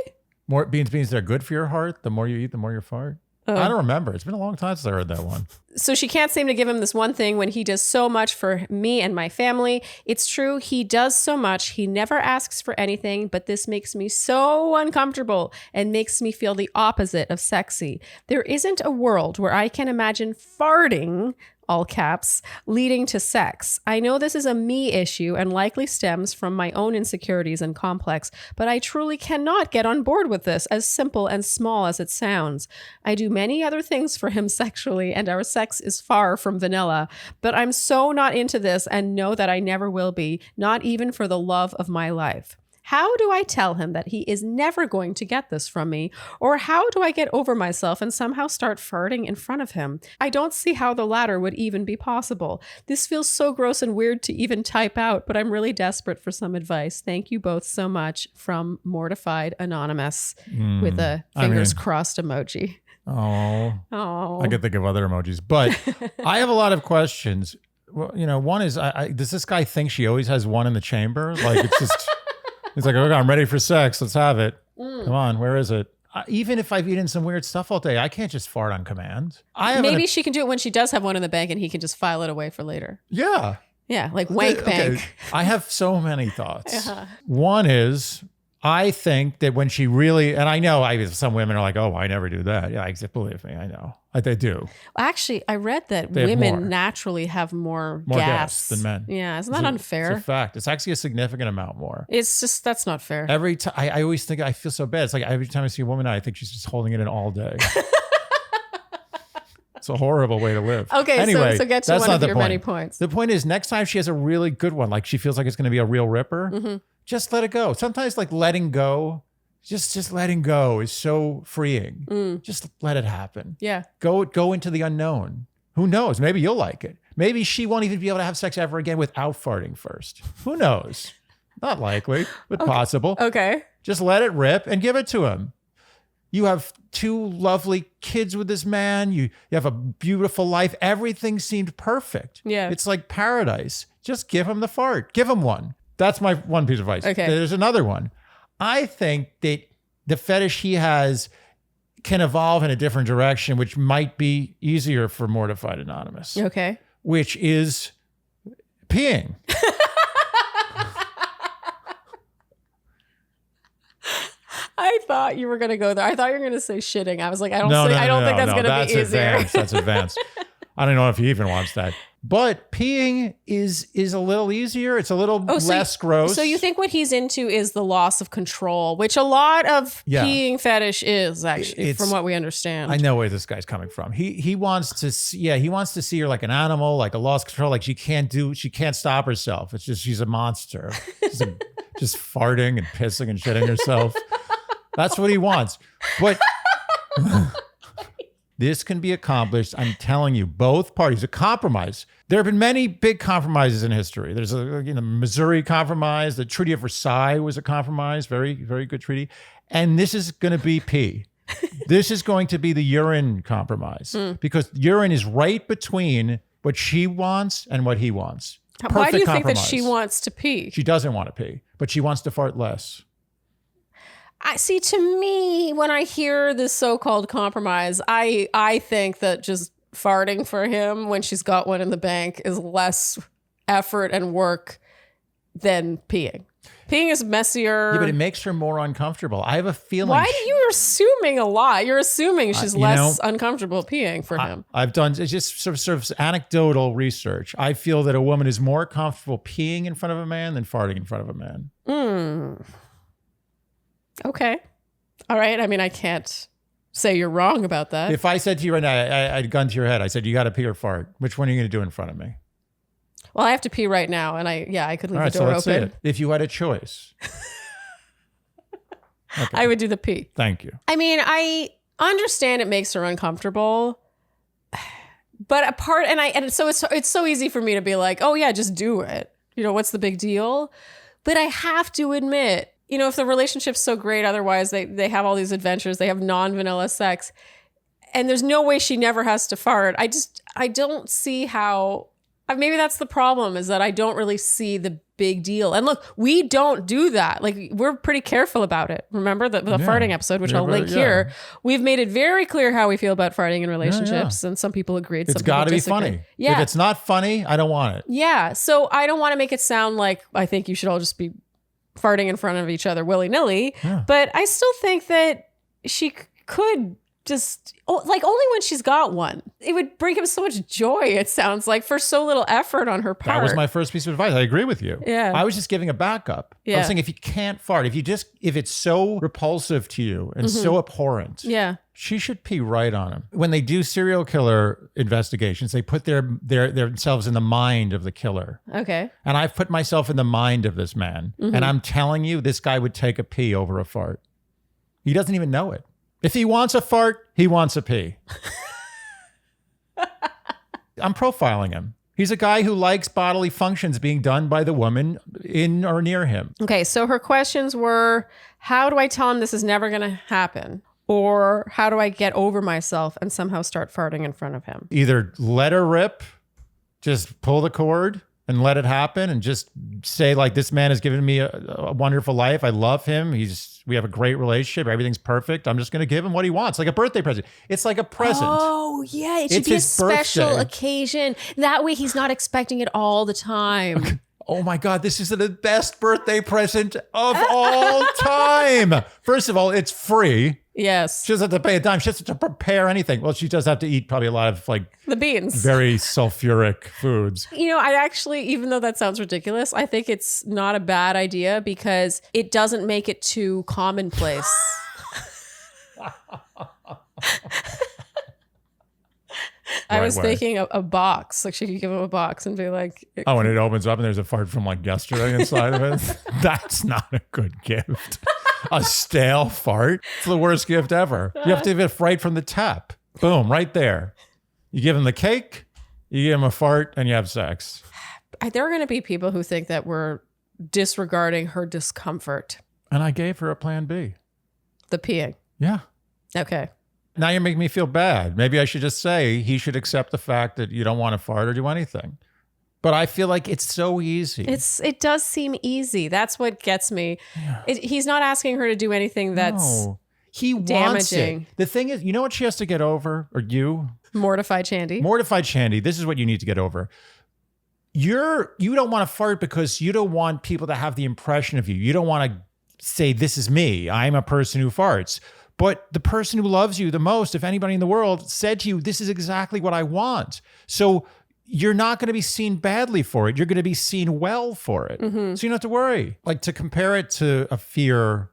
More beans. They're good for your heart. The more you eat, the more you fart. I don't remember. It's been a long time since I heard that one. So she can't seem to give him this one thing when he does so much for me and my family. It's true, he does so much. He never asks for anything, but this makes me so uncomfortable and makes me feel the opposite of sexy. There isn't a world where I can imagine farting, all caps, leading to sex. I know this is a me issue and likely stems from my own insecurities and complex, but I truly cannot get on board with this, as simple and small as it sounds. I do many other things for him sexually, and our sex is far from vanilla, but I'm so not into this and know that I never will be, not even for the love of my life. How do I tell him that he is never going to get this from me? Or how do I get over myself and somehow start farting in front of him? I don't see how the latter would even be possible. This feels so gross and weird to even type out, but I'm really desperate for some advice. Thank you both so much. From Mortified Anonymous with a fingers crossed emoji. Oh, I could think of other emojis, but I have a lot of questions. Well, one is, does this guy think she always has one in the chamber? Like, it's just... He's like, okay, I'm ready for sex. Let's have it. Come on, where is it? Even if I've eaten some weird stuff all day, I can't just fart on command. Maybe she can do it when she does have one in the bank and he can just file it away for later. Yeah. Yeah, like wank bank. I have so many thoughts. One is, I think that when she really, and I know some women are like, oh, I never do that. Yeah, believe me, I know. They do. Actually, I read that women naturally have more gas than men. Yeah, isn't that unfair? It's a fact. It's actually a significant amount more. It's just, that's not fair. Every time, I always think, I feel so bad. It's like every time I see a woman, I think she's just holding it in all day. It's a horrible way to live. Okay, anyway, so get to one of your many points. The point is, next time she has a really good one, like she feels like it's going to be a real ripper, just let it go. Sometimes like letting go, just letting go is so freeing. Just let it happen. Yeah. Go into the unknown. Who knows? Maybe you'll like it. Maybe she won't even be able to have sex ever again without farting first. Who knows? Not likely, but possible. Okay. Just let it rip and give it to him. You have 2 lovely kids with this man. You have a beautiful life. Everything seemed perfect. Yeah. It's like paradise. Just give him the fart. Give him one. That's my one piece of advice. Okay. There's another one. I think that the fetish he has can evolve in a different direction, which might be easier for Mortified Anonymous. Okay. Which is peeing. I thought you were going to go there. I thought you were going to say shitting. I was like, I don't think that's going to be easier. Advanced. That's advanced. I don't know if he even wants that. But peeing is a little easier. It's a little less gross. So you think what he's into is the loss of control, which a lot of peeing fetish is, actually, from what we understand. I know where this guy's coming from. He wants to see her like an animal, like a lost control, like she can't stop herself. It's just she's a monster. Just farting and pissing and shitting herself. That's what he wants. But this can be accomplished. I'm telling you, both parties, a compromise. There have been many big compromises in history. There's a Missouri Compromise. The Treaty of Versailles was a compromise. Very, very good treaty. And this is going to be pee. This is going to be the urine compromise because urine is right between what she wants and what he wants. Perfect Why do you compromise. think that she wants to pee? She doesn't want to pee, but she wants to fart less. I see. To me, when I hear this so-called compromise, I think that just farting for him when she's got one in the bank is less effort and work than peeing. Peeing is messier. Yeah, but it makes her more uncomfortable. I have a feeling. Why are you assuming a lot? You're assuming she's less uncomfortable peeing for him. I've done just sort of anecdotal research. I feel that a woman is more comfortable peeing in front of a man than farting in front of a man. Okay. All right. I mean, I can't say you're wrong about that. If I said to you right now, I'd gun to your head. I said, you got to pee or fart. Which one are you going to do in front of me? Well, I have to pee right now, and I could leave the door let's open. Say it. If you had a choice. Okay. I would do the pee. Thank you. I mean, I understand it makes her uncomfortable, but so it's so easy for me to be like, oh yeah, just do it. What's the big deal? But I have to admit, if the relationship's so great, otherwise they have all these adventures, they have non-vanilla sex, and there's no way she never has to fart. I don't see how Maybe that's the problem, is that I don't really see the big deal. And look, we don't do that. Like, we're pretty careful about it. Remember the farting episode, which I'll link here. We've made it very clear how we feel about farting in relationships. And some people agreed. It's got to be funny. Yeah. If it's not funny, I don't want it. Yeah. So I don't want to make it sound like I think you should all just be farting in front of each other willy-nilly. Yeah. But I still think that she could just, like, only when she's got one. It would bring him so much joy, it sounds like, for so little effort on her part. That was my first piece of advice. I agree with you. Yeah. I was just giving a backup. I was saying, if you can't fart, if it's so repulsive to you and so abhorrent, she should pee right on him. When they do serial killer investigations, they put themselves in the mind of the killer. Okay. And I've put myself in the mind of this man. And I'm telling you, this guy would take a pee over a fart. He doesn't even know it. If he wants a fart, he wants a pee. I'm profiling him. He's a guy who likes bodily functions being done by the woman in or near him. Okay, so her questions were, how do I tell him this is never going to happen? Or how do I get over myself and somehow start farting in front of him? Either let her rip, just pull the cord and let it happen, and just say, like, this man has given me a wonderful life. I love him. We have a great relationship. Everything's perfect. I'm just going to give him what he wants, like a birthday present. It's like a present. Oh, yeah. It should be a special occasion. That way he's not expecting it all the time. Oh my God, this is the best birthday present of all time. First of all, it's free. Yes. She doesn't have to pay a dime. She doesn't have to prepare anything. Well, she does have to eat probably a lot of, like, the beans. Very sulfuric foods. You know, I actually, even though that sounds ridiculous, I think it's not a bad idea because it doesn't make it too commonplace. I was thinking a box. Like, she could give him a box and be like... Oh, and it opens up and there's a fart from, like, yesterday inside of it? That's not a good gift. A stale fart? It's the worst gift ever. You have to give it right from the tap. Boom, right there. You give him the cake, you give him a fart, and you have sex. There are going to be people who think that we're disregarding her discomfort. And I gave her a plan B. The peeing? Yeah. Okay. Now you're making me feel bad. Maybe I should just say he should accept the fact that you don't want to fart or do anything. But I feel like it's so easy. It does seem easy. That's what gets me. Yeah. He's not asking her to do anything that's he damaging. Wants it. The thing is, you know what she has to get over? Or you? Mortified Shandy. Mortified Shandy. This is what you need to get over. You don't want to fart because you don't want people to have the impression of you. You don't want to say, this is me. I'm a person who farts. But the person who loves you the most, if anybody in the world, said to you, this is exactly what I want. So you're not going to be seen badly for it. You're going to be seen well for it. Mm-hmm. So you don't have to worry. Like, to compare it to a fear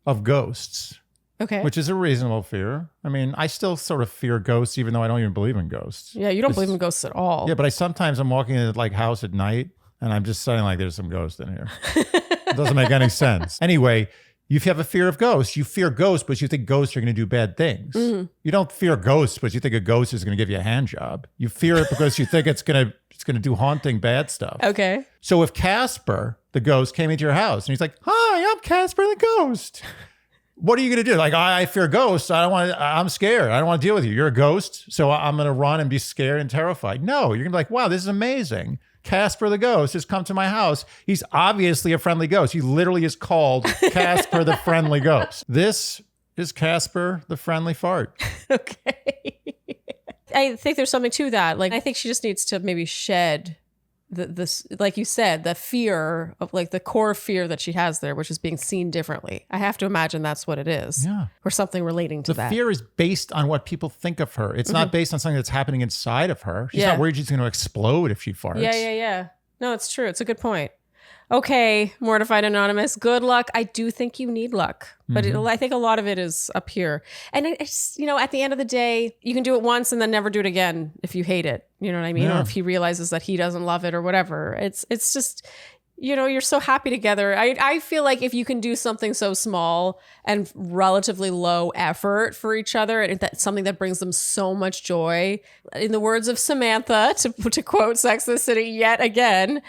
of ghosts, which is a reasonable fear. I mean, I still sort of fear ghosts, even though I don't even believe in ghosts. Yeah, you don't believe in ghosts at all. Yeah, but sometimes I'm walking in like house at night and I'm just saying, like, there's some ghost in here. It doesn't make any sense. Anyway, if you have a fear of ghosts, you fear ghosts, but you think ghosts are going to do bad things. Mm-hmm. You don't fear ghosts, but you think a ghost is going to give you a hand job. You fear it because you think it's going to do haunting bad stuff. Okay. So if Casper, the ghost, came into your house and he's like, "Hi, I'm Casper the ghost," what are you going to do? Like, I fear ghosts. I'm scared. I don't want to deal with you. You're a ghost, so I'm going to run and be scared and terrified. No, you're going to be like, wow, this is amazing. Casper the ghost has come to my house. He's obviously a friendly ghost. He literally is called Casper the friendly ghost. This is Casper the friendly fart. Okay. I think there's something to that. Like, I think she just needs to maybe shed this, like you said, the fear of, like, the core fear that she has there, which is being seen differently. I have to imagine that's what it is. Yeah. Or something relating to that. The fear is based on what people think of her. It's not based on something that's happening inside of her. She's not worried she's going to explode if she farts. Yeah. No, it's true. It's a good point. Okay, Mortified Anonymous, good luck. I do think you need luck, but I think a lot of it is up here. And it's, at the end of the day, you can do it once and then never do it again if you hate it. You know what I mean? Yeah. Or if he realizes that he doesn't love it or whatever. It's just, you're so happy together. I feel like if you can do something so small and relatively low effort for each other, and that's something that brings them so much joy, in the words of Samantha, to quote Sex and the City yet again,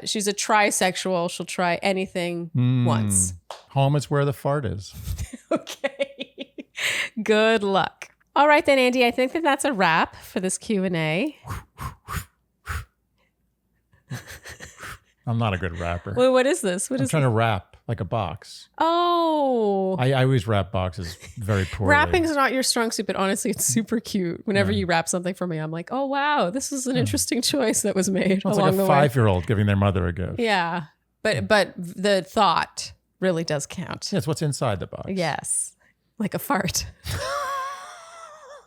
she's a trisexual. She'll try anything once. Home is where the fart is. Okay. Good luck. All right then, Andy. I think that's a wrap for this Q&A. I'm not a good rapper. Wait, what is this? I'm trying to wrap like a box. Oh. I always wrap boxes very poorly. Rapping's not your strong suit, but honestly, it's super cute. Whenever you wrap something for me, I'm like, oh, wow, this is an interesting choice that was made It's like a 5-year-old giving their mother a gift. Yeah. But the thought really does count. Yeah, it's what's inside the box. Yes. Like a fart.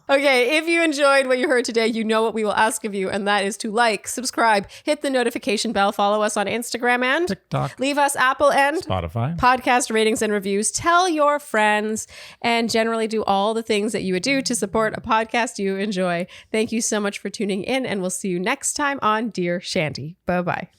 Okay, if you enjoyed what you heard today, you know what we will ask of you, and that is to like, subscribe, hit the notification bell, follow us on Instagram and TikTok, leave us Apple and Spotify podcast ratings and reviews. Tell your friends and generally do all the things that you would do to support a podcast you enjoy. Thank you so much for tuning in, and we'll see you next time on Dear Shandy. Bye-bye.